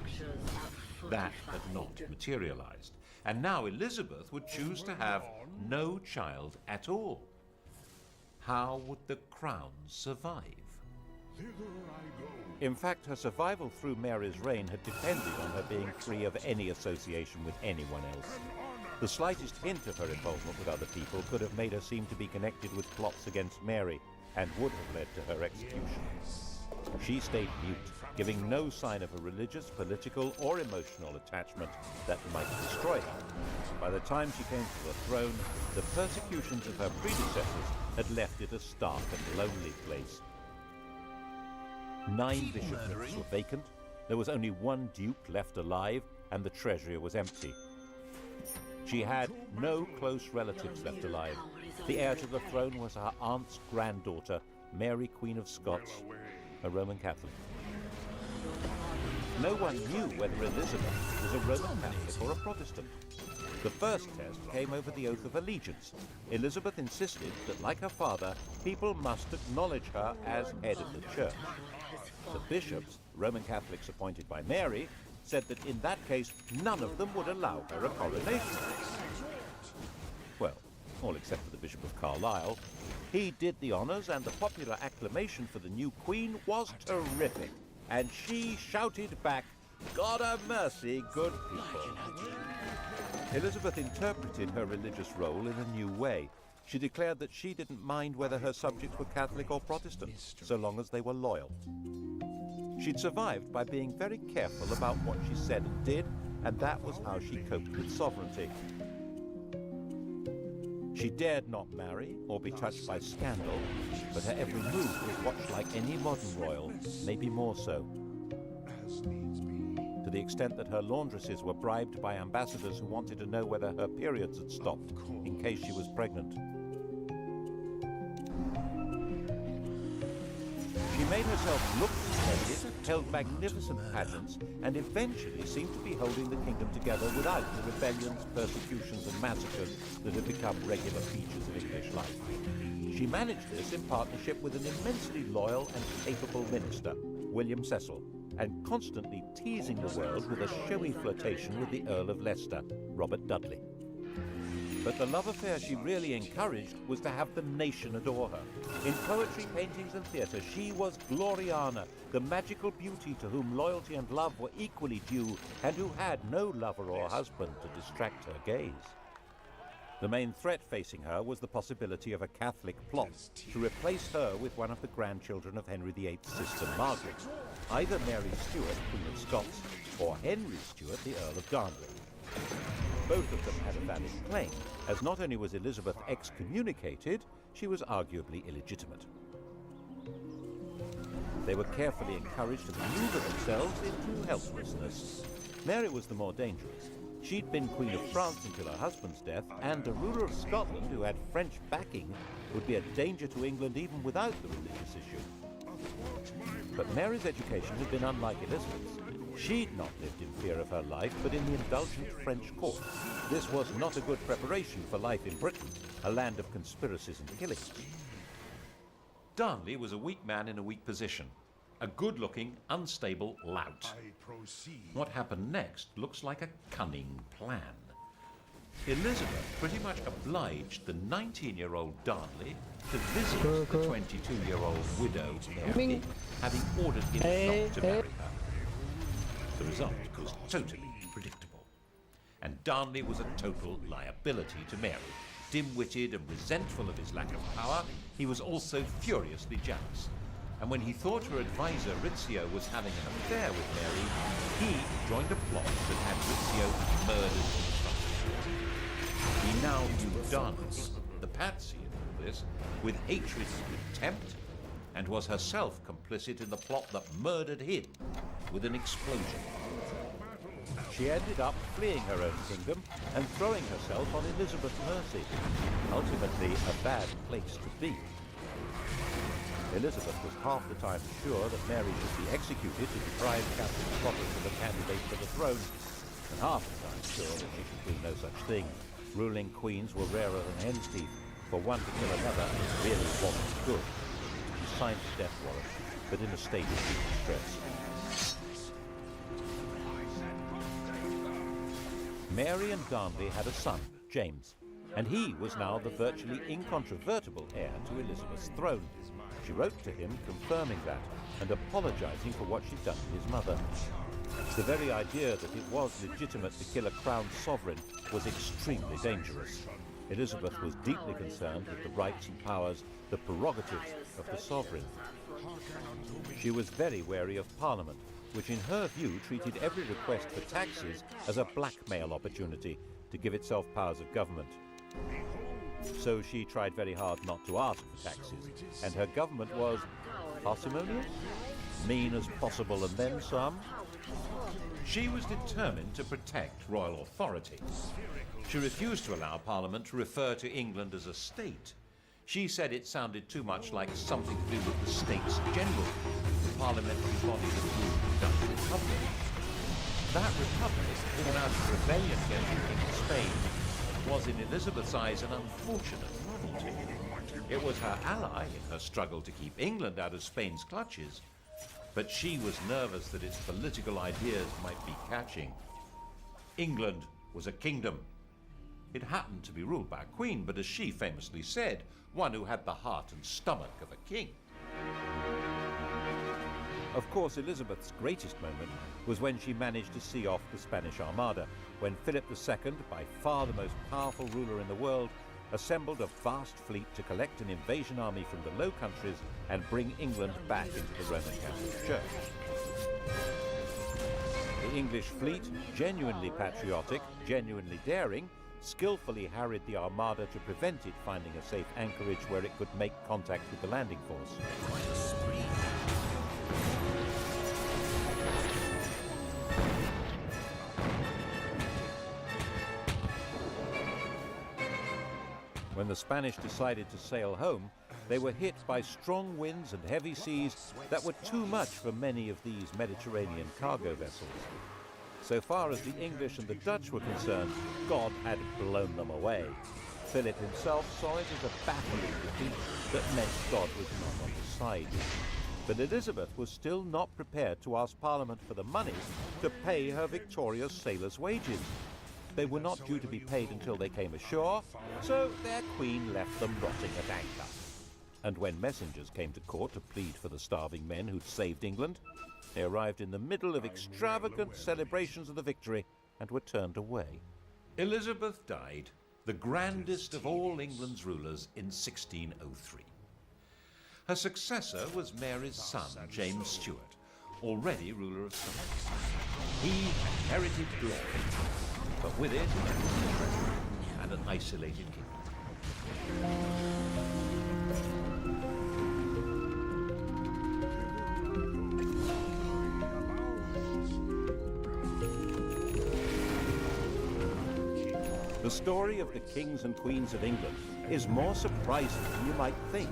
That had not materialized, and now Elizabeth would choose to have no child at all. How would the crown survive? Thither I go. In fact, her survival through Mary's reign had depended on her being free of any association with anyone else. The slightest hint of her involvement with other people could have made her seem to be connected with plots against Mary and would have led to her execution. She stayed mute, giving no sign of a religious, political, or emotional attachment that might destroy her. By the time she came to the throne, the persecutions of her predecessors had left it a stark and lonely place. 9 bishoprics were vacant, there was only 1 duke left alive, and the treasury was empty. She had no close relatives left alive. The heir to the throne was her aunt's granddaughter, Mary, Queen of Scots, a Roman Catholic. No one knew whether Elizabeth was a Roman Catholic or a Protestant. The first test came over the oath of allegiance. Elizabeth insisted that, like her father, people must acknowledge her as head of the church. The bishops, Roman Catholics appointed by Mary, said that in that case none of them would allow her a coronation. Well, all except for the Bishop of Carlisle. He did the honours, and the popular acclamation for the new queen was terrific. And she shouted back, "God have mercy, good people." Elizabeth interpreted her religious role in a new way. She declared that she didn't mind whether her subjects were Catholic or Protestant, so long as they were loyal. She'd survived by being very careful about what she said and did, and that was how she coped with sovereignty. She dared not marry or be touched by scandal, but her every move was watched like any modern royal, maybe more so. As needs be. To the extent that her laundresses were bribed by ambassadors who wanted to know whether her periods had stopped in case she was pregnant. She made herself look splendid, held magnificent pageants, and eventually seemed to be holding the kingdom together without the rebellions, persecutions, and massacres that had become regular features of English life. She managed this in partnership with an immensely loyal and capable minister, William Cecil, and constantly teasing the world with a showy flirtation with the Earl of Leicester, Robert Dudley. But the love affair she really encouraged was to have the nation adore her. In poetry, paintings, and theatre, she was Gloriana, the magical beauty to whom loyalty and love were equally due, and who had no lover or husband to distract her gaze. The main threat facing her was the possibility of a Catholic plot to replace her with one of the grandchildren of Henry VIII's sister Margaret, either Mary Stuart, Queen of Scots, or Henry Stuart, the Earl of Darnley. Both of them had a valid claim, as not only was Elizabeth excommunicated, she was arguably illegitimate. They were carefully encouraged to maneuver themselves into helplessness. Mary was the more dangerous. She'd been Queen of France until her husband's death, and a ruler of Scotland who had French backing would be a danger to England even without the religious issue. But Mary's education had been unlike Elizabeth's. She'd not lived in fear of her life, but in the indulgent French court. This was not a good preparation for life in Britain, a land of conspiracies and killings. Darnley was a weak man in a weak position, a good-looking, unstable lout. I proceed. What happened next looks like a cunning plan. Elizabeth pretty much obliged the 19-year-old Darnley to visit the 22-year-old widow Mary, having ordered him not to marry her. The result was totally predictable. And Darnley was a total liability to Mary. Dim-witted and resentful of his lack of power, he was also furiously jealous. And when he thought her advisor Rizzio was having an affair with Mary, he joined a plot that had Rizzio murdered in front of him. He now viewed Darnley, the patsy in all this, with hatred and contempt, and was herself complicit in the plot that murdered him with an explosion. She ended up fleeing her own kingdom and throwing herself on Elizabeth's mercy. Ultimately, a bad place to be. Elizabeth was half the time sure that Mary should be executed to deprive Captain Scotland of a candidate for the throne, and half the time sure that she could do no such thing. Ruling queens were rarer than hen's teeth. For one to kill another really wasn't good. She signed the death warrant, but in a state of deep distress. Mary and Darnley had a son, James, and he was now the virtually incontrovertible heir to Elizabeth's throne. She wrote to him confirming that and apologizing for what she'd done to his mother. The very idea that it was legitimate to kill a crowned sovereign was extremely dangerous. Elizabeth was deeply concerned with the rights and powers, the prerogatives of the sovereign. She was very wary of Parliament, which in her view treated every request for taxes as a blackmail opportunity to give itself powers of government. So she tried very hard not to ask for taxes, and her government was parsimonious, mean as possible, and then some. She was determined to protect royal authority. She refused to allow Parliament to refer to England as a state. She said it sounded too much like something to do with the States General, the parliamentary body that ruled the Dutch Republic. That republic, born out of rebellion against the King of Spain, was in Elizabeth's eyes an unfortunate novelty. It was her ally in her struggle to keep England out of Spain's clutches, but she was nervous that its political ideas might be catching. England was a kingdom. It happened to be ruled by a queen, but as she famously said, one who had the heart and stomach of a king. Of course, Elizabeth's greatest moment was when she managed to see off the Spanish Armada, when Philip II, by far the most powerful ruler in the world, assembled a vast fleet to collect an invasion army from the Low Countries and bring England back into the Roman Catholic Church. The English fleet, genuinely patriotic, genuinely daring, skillfully harried the Armada to prevent it finding a safe anchorage where it could make contact with the landing force. When the Spanish decided to sail home, they were hit by strong winds and heavy seas that were too much for many of these Mediterranean cargo vessels. So far as the English and the Dutch were concerned, God had blown them away. Philip himself saw it as a baffling defeat that meant God was not on his side. But Elizabeth was still not prepared to ask Parliament for the money to pay her victorious sailors' wages. They were not due to be paid until they came ashore, so their queen left them rotting at anchor. And when messengers came to court to plead for the starving men who'd saved England, they arrived in the middle of extravagant celebrations of the victory and were turned away. Elizabeth died, the grandest of all England's rulers, in 1603. Her successor was Mary's son, James Stuart, already ruler of Sussex. He inherited glory, but with it, and an isolated kingdom. The story of the kings and queens of England is more surprising than you might think.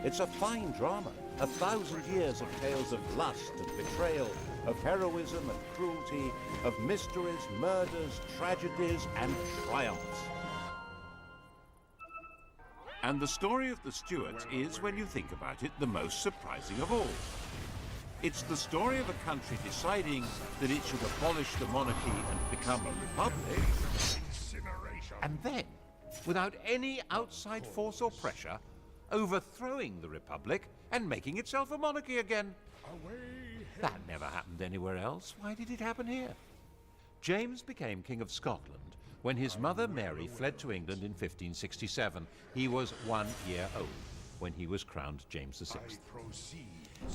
It's a fine drama, 1,000 years of tales of lust and betrayal, of heroism and cruelty, of mysteries, murders, tragedies, and triumphs. And the story of the Stuarts is, when you think about it, the most surprising of all. It's the story of a country deciding that it should abolish the monarchy and become a republic, and then, without any outside force or pressure, overthrowing the republic and making itself a monarchy again. That never happened anywhere else. Why did it happen here? James became King of Scotland when his mother Mary fled to England in 1567. He was 1 year old when he was crowned James VI.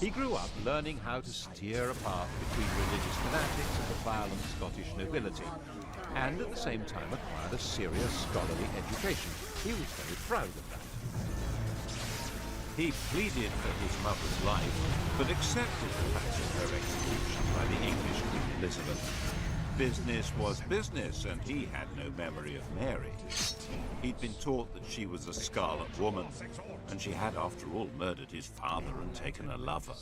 He grew up learning how to steer a path between religious fanatics and the violent Scottish nobility, and at the same time acquired a serious scholarly education. He was very proud of that. He pleaded for his mother's life, but accepted the fact of her execution by the English Queen Elizabeth. Business was business, and he had no memory of Mary. He'd been taught that she was a Scarlet Woman, and she had, after all, murdered his father and taken a lover.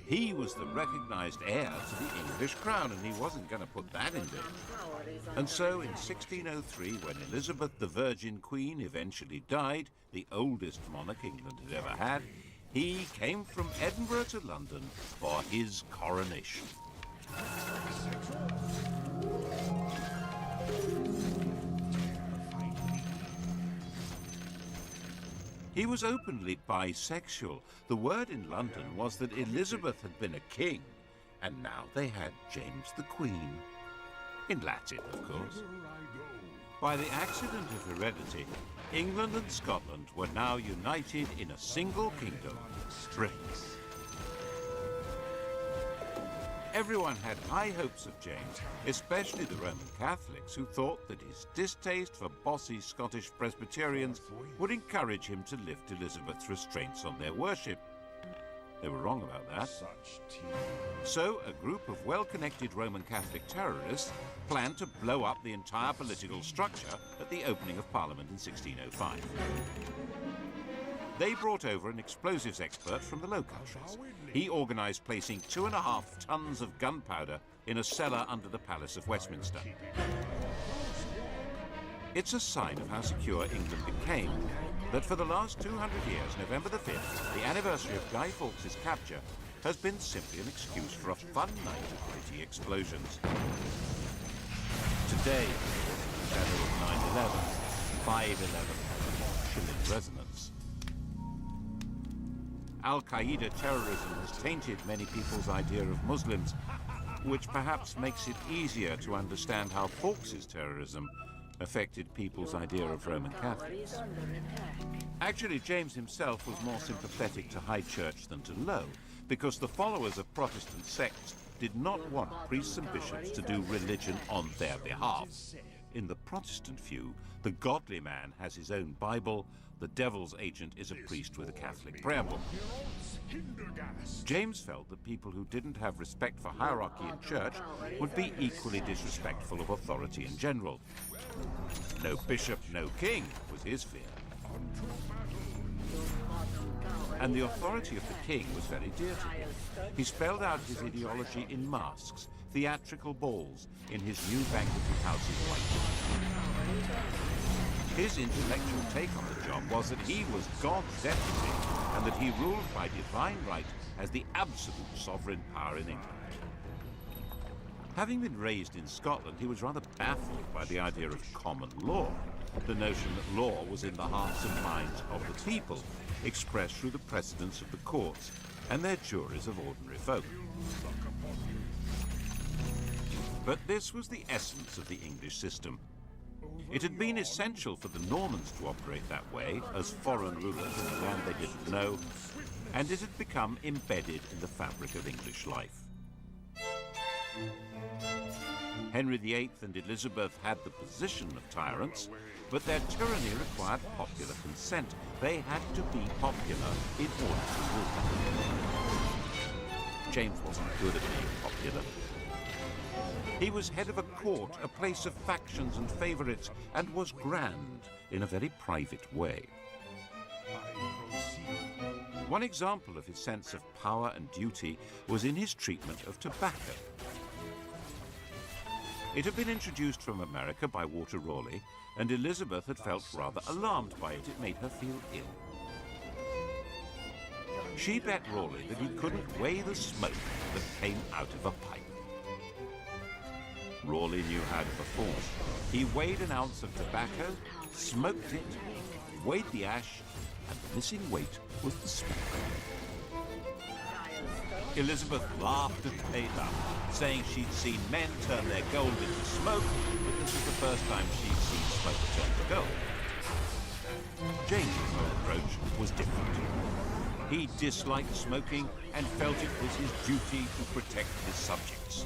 He was the recognized heir to the English crown, and he wasn't going to put that in danger. And so, in 1603, when Elizabeth the Virgin Queen eventually died, the oldest monarch England had ever had, he came from Edinburgh to London for his coronation. He was openly bisexual. The word in London was that Elizabeth had been a king, and now they had James the Queen. In Latin, of course. By the accident of heredity, England and Scotland were now united in a single kingdom, Britain. Everyone had high hopes of James, especially the Roman Catholics, who thought that his distaste for bossy Scottish Presbyterians would encourage him to lift Elizabeth's restraints on their worship. They were wrong about that. So, a group of well-connected Roman Catholic terrorists planned to blow up the entire political structure at the opening of Parliament in 1605. They brought over an explosives expert from the Low Countries. He organised placing 2.5 tons of gunpowder in a cellar under the Palace of Westminster. It's a sign of how secure England became that for the last 200 years, November the 5th, the anniversary of Guy Fawkes' capture, has been simply an excuse for a fun night of pretty explosions. Today, shadow of 9/11, 5/11 has chilling resonance. Al-Qaeda terrorism has tainted many people's idea of Muslims, which perhaps makes it easier to understand how Fawkes' terrorism affected people's idea of Roman Catholics. Actually, James himself was more sympathetic to high church than to low, because the followers of Protestant sects did not want priests and bishops to do religion on their behalf. In the Protestant view, the godly man has his own Bible, the devil's agent is a priest with a Catholic prayer book. James felt that people who didn't have respect for hierarchy in church would be equally disrespectful of authority in general. No bishop, no king was his fear. And the authority of the king was very dear to him. He spelled out his ideology in masks, theatrical balls, in his new banqueting house in Whitehall. His intellectual take on the job was that he was God's deputy and that he ruled by divine right as the absolute sovereign power in England. Having been raised in Scotland, he was rather baffled by the idea of common law, the notion that law was in the hearts and minds of the people, expressed through the precedents of the courts and their juries of ordinary folk. But this was the essence of the English system. It had been essential for the Normans to operate that way, as foreign rulers in a land they didn't know, and it had become embedded in the fabric of English life. Henry VIII and Elizabeth had the position of tyrants, but their tyranny required popular consent. They had to be popular in order to rule. James wasn't good at being popular. He was head of a court, a place of factions and favourites, and was grand in a very private way. One example of his sense of power and duty was in his treatment of tobacco. It had been introduced from America by Walter Raleigh, and Elizabeth had felt rather alarmed by it. It made her feel ill. She bet Raleigh that he couldn't weigh the smoke that came out of a pipe. Raleigh knew how to perform. He weighed an ounce of tobacco, smoked it, weighed the ash, and the missing weight was the smoke. Elizabeth laughed and paid up, saying she'd seen men turn their gold into smoke, but this was the first time she'd seen smoke turn to gold. James's approach was different. He disliked smoking and felt it was his duty to protect his subjects.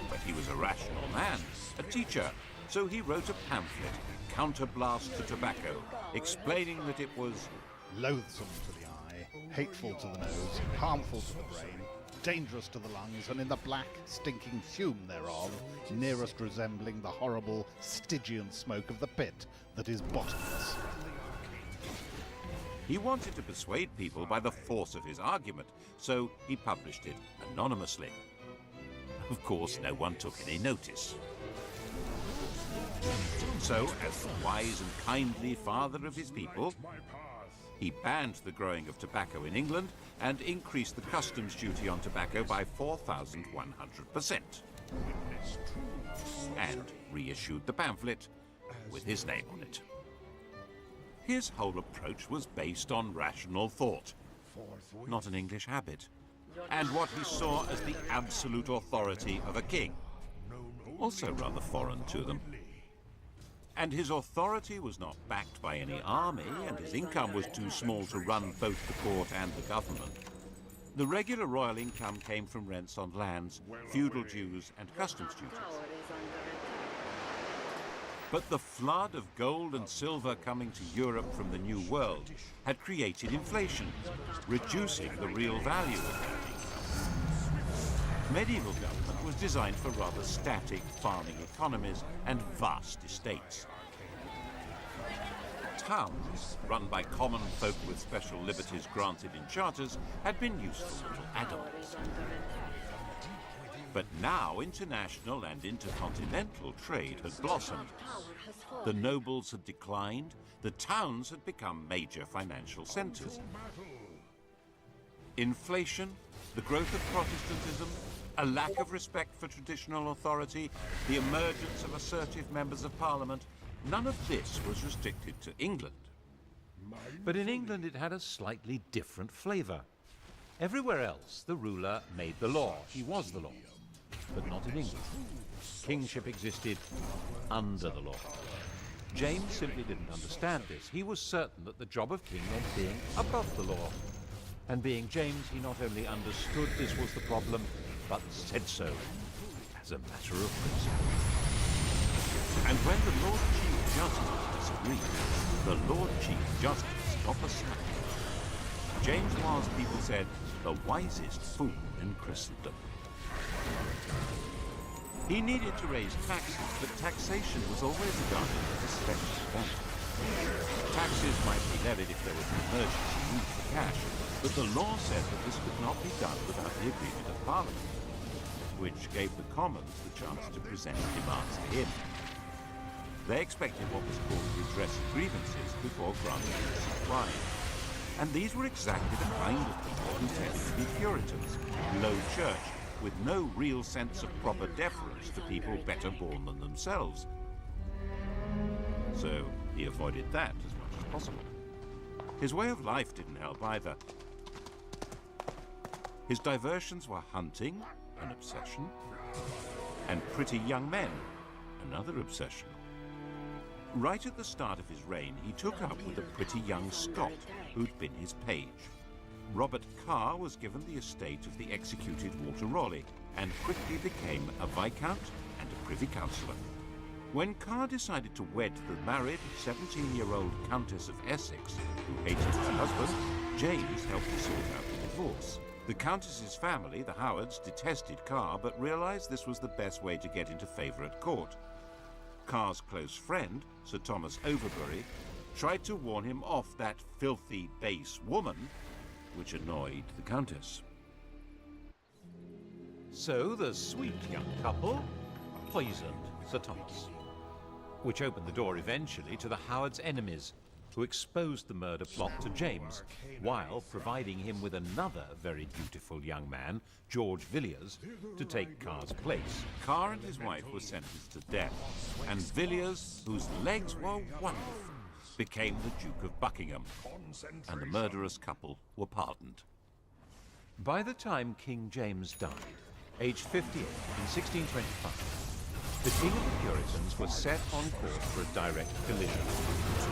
But he was a rational man, a teacher, so he wrote a pamphlet, Counterblast to Tobacco, explaining that it was loathsome to the eye, hateful to the nose, harmful to the brain, dangerous to the lungs, and in the black, stinking fume thereof, nearest resembling the horrible Stygian smoke of the pit that is bottomless. He wanted to persuade people by the force of his argument, so he published it anonymously. Of course, no one took any notice. So, as the wise and kindly father of his people, he banned the growing of tobacco in England and increased the customs duty on tobacco by 4,100%. And reissued the pamphlet with his name on it. His whole approach was based on rational thought, not an English habit, and what he saw as the absolute authority of a king, also rather foreign to them. And his authority was not backed by any army, and his income was too small to run both the court and the government. The regular royal income came from rents on lands, feudal dues, and customs duties. But the flood of gold and silver coming to Europe from the New World had created inflation, reducing the real value of things. Medieval government was designed for rather static farming economies and vast estates. Towns, run by common folk with special liberties granted in charters, had been useful little add-ons. But now international and intercontinental trade had blossomed. The nobles had declined, the towns had become major financial centres. Inflation, the growth of Protestantism, a lack of respect for traditional authority, the emergence of assertive members of parliament, none of this was restricted to England. But in England it had a slightly different flavour. Everywhere else, the ruler made the law. He was the law. But not in England. Kingship existed under the law. James simply didn't understand this. He was certain that the job of king meant being above the law. And being James, he not only understood this was the problem, but said so as a matter of principle. And when the Lord Chief Justice disagreed, the Lord Chief Justice got the slap. James was, people said, the wisest fool in Christendom. He needed to raise taxes, but taxation was always regarded as a special event. Taxes might be levied if there was an emergency need for cash, but the law said that this could not be done without the agreement of Parliament, which gave the Commons the chance to present demands to him. They expected what was called redress of grievances before granting the supply. And these were exactly the kind of people who tended to be Puritans, low church, with no real sense of proper deference to people better born than themselves. So he avoided that as much as possible. His way of life didn't help either. His diversions were hunting, an obsession, and pretty young men, another obsession. Right at the start of his reign, he took up with a pretty young Scot who'd been his page. Robert Carr was given the estate of the executed Walter Raleigh and quickly became a Viscount and a Privy Councillor. When Carr decided to wed the married 17-year-old Countess of Essex, who hated her husband, James helped to sort out the divorce. The Countess's family, the Howards, detested Carr but realised this was the best way to get into favour at court. Carr's close friend, Sir Thomas Overbury, tried to warn him off that filthy, base woman, which annoyed the Countess. So the sweet young couple poisoned Sir Thomas, which opened the door eventually to the Howard's enemies, who exposed the murder plot to James, while providing him with another very beautiful young man, George Villiers, to take Carr's place. Carr and his wife were sentenced to death, and Villiers, whose legs were wonderful, became the Duke of Buckingham, and the murderous couple were pardoned. By the time King James died, aged 58 in 1625, the King of the Puritans was set on course for a direct collision,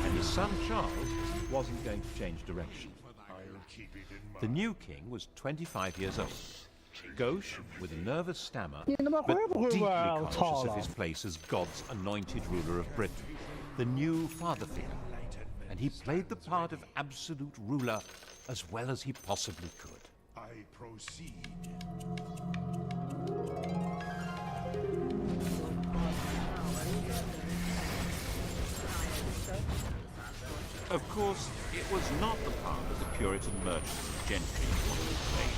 and his son Charles wasn't going to change direction. The new king was 25 years old, gauche with a nervous stammer, but deeply conscious of his place as God's anointed ruler of Britain, the new father figure, and he played the part of absolute ruler as well as he possibly could. I proceed. Of course, it was not the part that the Puritan merchants and gentry wanted to claim.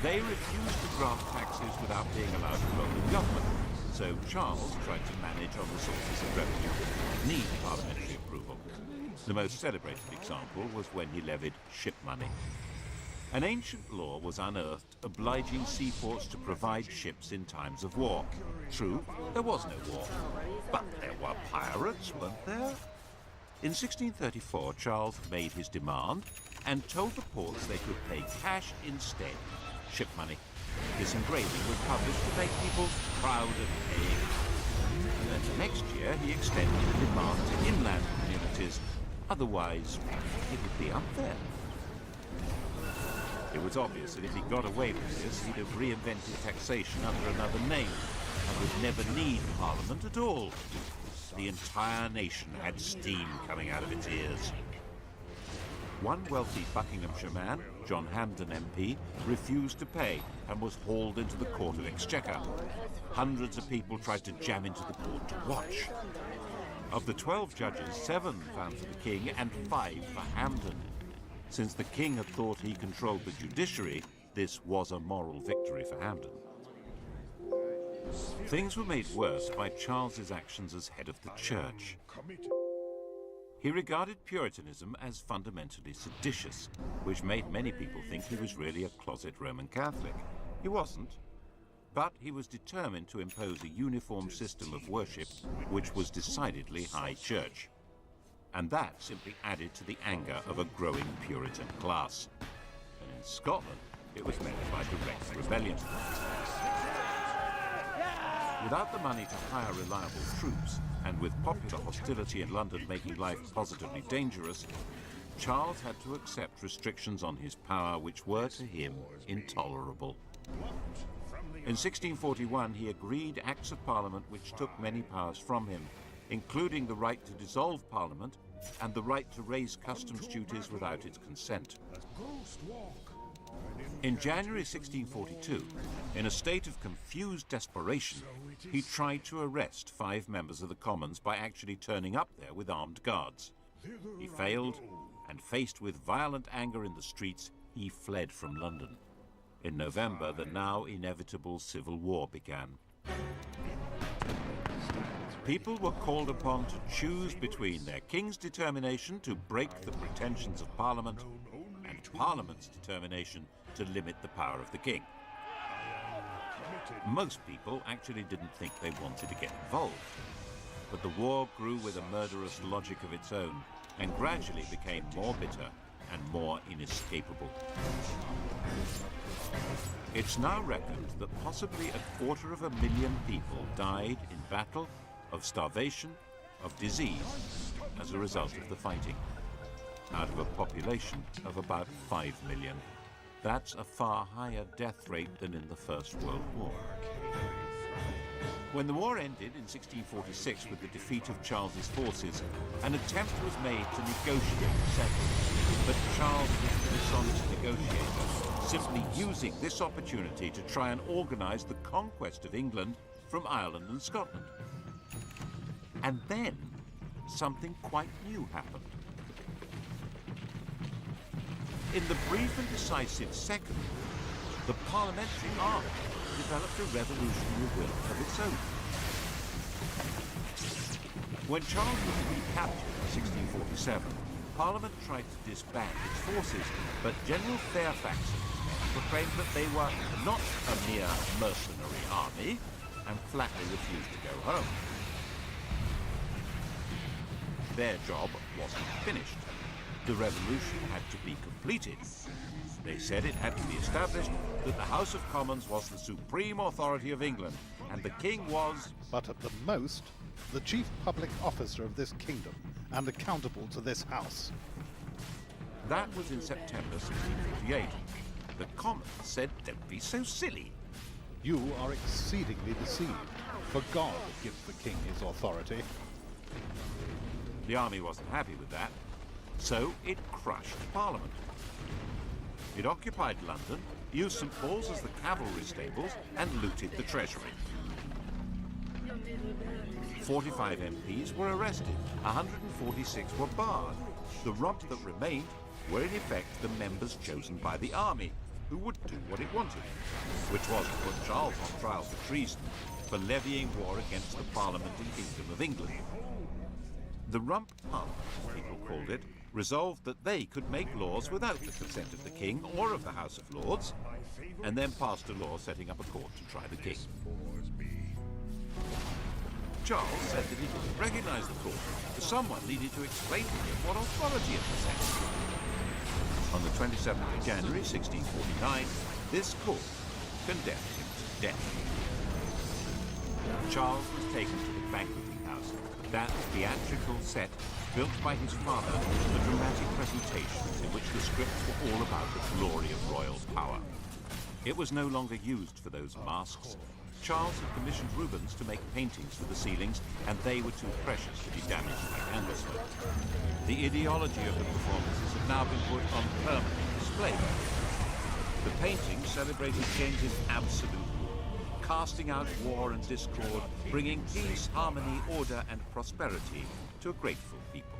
They refused to grant taxes without being allowed to rule in government, so Charles tried to manage on the sources of revenue that didn't need parliamentary approval. The most celebrated example was when he levied ship money. An ancient law was unearthed obliging seaports to provide ships in times of war. True, there was no war, but there were pirates, weren't there? In 1634, Charles made his demand and told the ports they could pay cash instead, ship money. This engraving was published to make people proud of paying. And then the next year, he extended the demand to inland communities. Otherwise, it would be unfair. It was obvious that if he got away with this, he'd have reinvented taxation under another name and would never need Parliament at all. The entire nation had steam coming out of its ears. One wealthy Buckinghamshire man, John Hampden MP, refused to pay and was hauled into the Court of Exchequer. Hundreds of people tried to jam into the court to watch. Of the 12 judges, 7 found for the king and 5 for Hampden. Since the king had thought he controlled the judiciary, this was a moral victory for Hampden. Things were made worse by Charles's actions as head of the church. He regarded Puritanism as fundamentally seditious, which made many people think he was really a closet Roman Catholic. He wasn't, but he was determined to impose a uniform system of worship which was decidedly high church. And that simply added to the anger of a growing Puritan class. And in Scotland, it was met by direct rebellion. Without the money to hire reliable troops, and with popular hostility in London making life positively dangerous, Charles had to accept restrictions on his power which were to him intolerable. In 1641, he agreed Acts of Parliament which took many powers from him, including the right to dissolve Parliament and the right to raise customs duties without its consent. In January 1642, in a state of confused desperation, he tried to arrest 5 members of the Commons by actually turning up there with armed guards. He failed, and faced with violent anger in the streets, he fled from London. In November, the now inevitable civil war began. People were called upon to choose between their king's determination to break the pretensions of Parliament and Parliament's determination to limit the power of the king. Most people actually didn't think they wanted to get involved, but the war grew with a murderous logic of its own and gradually became more bitter and more inescapable. It's now reckoned that possibly 250,000 people died in battle, of starvation, of disease, as a result of the fighting, out of a population of about 5 million. That's a far higher death rate than in the First World War. When the war ended in 1646 with the defeat of Charles's forces, an attempt was made to negotiate a settlement, but Charles was a dishonest negotiator, simply using this opportunity to try and organize the conquest of England from Ireland and Scotland. And then, something quite new happened. In the brief and decisive second, the parliamentary army developed a revolutionary will of its own. When Charles was recaptured in 1647, Parliament tried to disband its forces, but General Fairfax's men proclaimed that they were not a mere mercenary army and flatly refused to go home. Their job wasn't finished. The revolution had to be completed. They said it had to be established that the House of Commons was the supreme authority of England, and the king was, but at the most, the chief public officer of this kingdom, and accountable to this house. That was in September 1648. The Commons said don't be so silly. You are exceedingly deceived, for God gives the king his authority. The army wasn't happy with that, so it crushed Parliament. It occupied London used St. Paul's as the cavalry stables, and looted the treasury. 45 MPs were arrested, 146 were barred. The rump that remained were in effect the members chosen by the army, who would do what it wanted, which was to put Charles on trial for treason for levying war against the Parliament and Kingdom of England. The Rump Parliament, as people called it, resolved that they could make laws without the consent of the King or of the House of Lords, and then passed a law setting up a court to try the King. Charles said that he didn't recognise the court, so someone needed to explain to him what authority it possessed. On the 27th of January 1649, this court condemned him to death. Charles was taken to the banqueting house, that theatrical set built by his father for dramatic presentations in which the scripts were all about the glory of royal power. It was no longer used for those masks. Charles had commissioned Rubens to make paintings for the ceilings, and they were too precious to be damaged by candle smoke. The ideology of the performances had now been put on permanent display. The paintings celebrated James's absolute rule, casting out war and discord, bringing peace, harmony, order, and prosperity to a grateful people.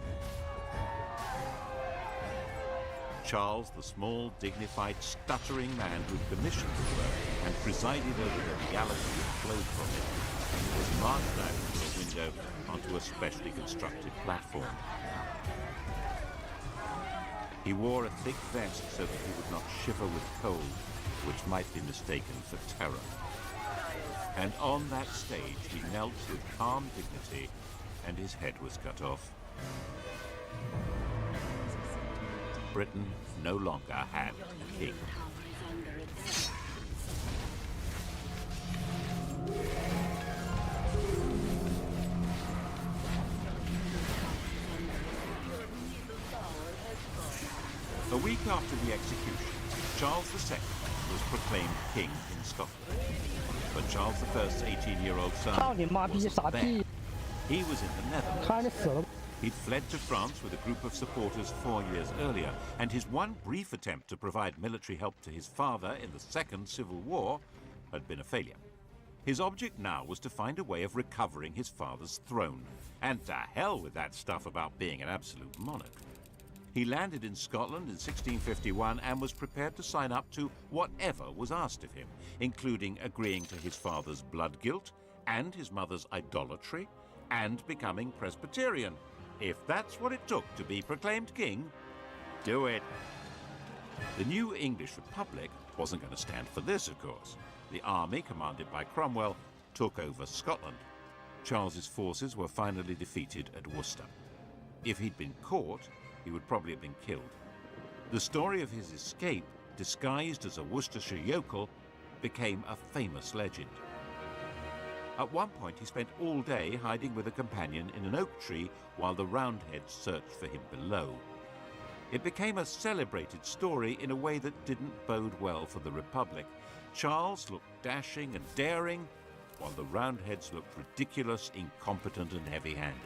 Charles, the small, dignified, stuttering man who commissioned the work and presided over the reality that flowed from it, was marched out through a window onto a specially constructed platform. He wore a thick vest so that he would not shiver with cold, which might be mistaken for terror. And on that stage he knelt with calm dignity, and his head was cut off. Britain no longer had a king. A week after the execution, Charles II was proclaimed king in Scotland. But Charles I's 18-year-old son wasn't there. He was in the Netherlands. He'd fled to France with a group of supporters 4 years earlier, and his one brief attempt to provide military help to his father in the Second Civil War had been a failure. His object now was to find a way of recovering his father's throne, and to hell with that stuff about being an absolute monarch. He landed in Scotland in 1651 and was prepared to sign up to whatever was asked of him, including agreeing to his father's blood guilt and his mother's idolatry, and becoming Presbyterian. If that's what it took to be proclaimed king, do it. The new English Republic wasn't going to stand for this, of course. The army, commanded by Cromwell, took over Scotland. Charles's forces were finally defeated at Worcester. If he'd been caught, he would probably have been killed. The story of his escape, disguised as a Worcestershire yokel, became a famous legend. At one point, he spent all day hiding with a companion in an oak tree while the Roundheads searched for him below. It became a celebrated story in a way that didn't bode well for the Republic. Charles looked dashing and daring, while the Roundheads looked ridiculous, incompetent, and heavy-handed.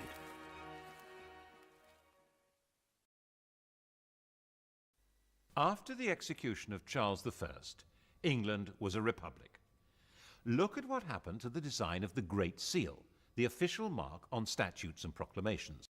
After the execution of Charles I, England was a republic. Look at what happened to the design of the Great Seal, the official mark on statutes and proclamations.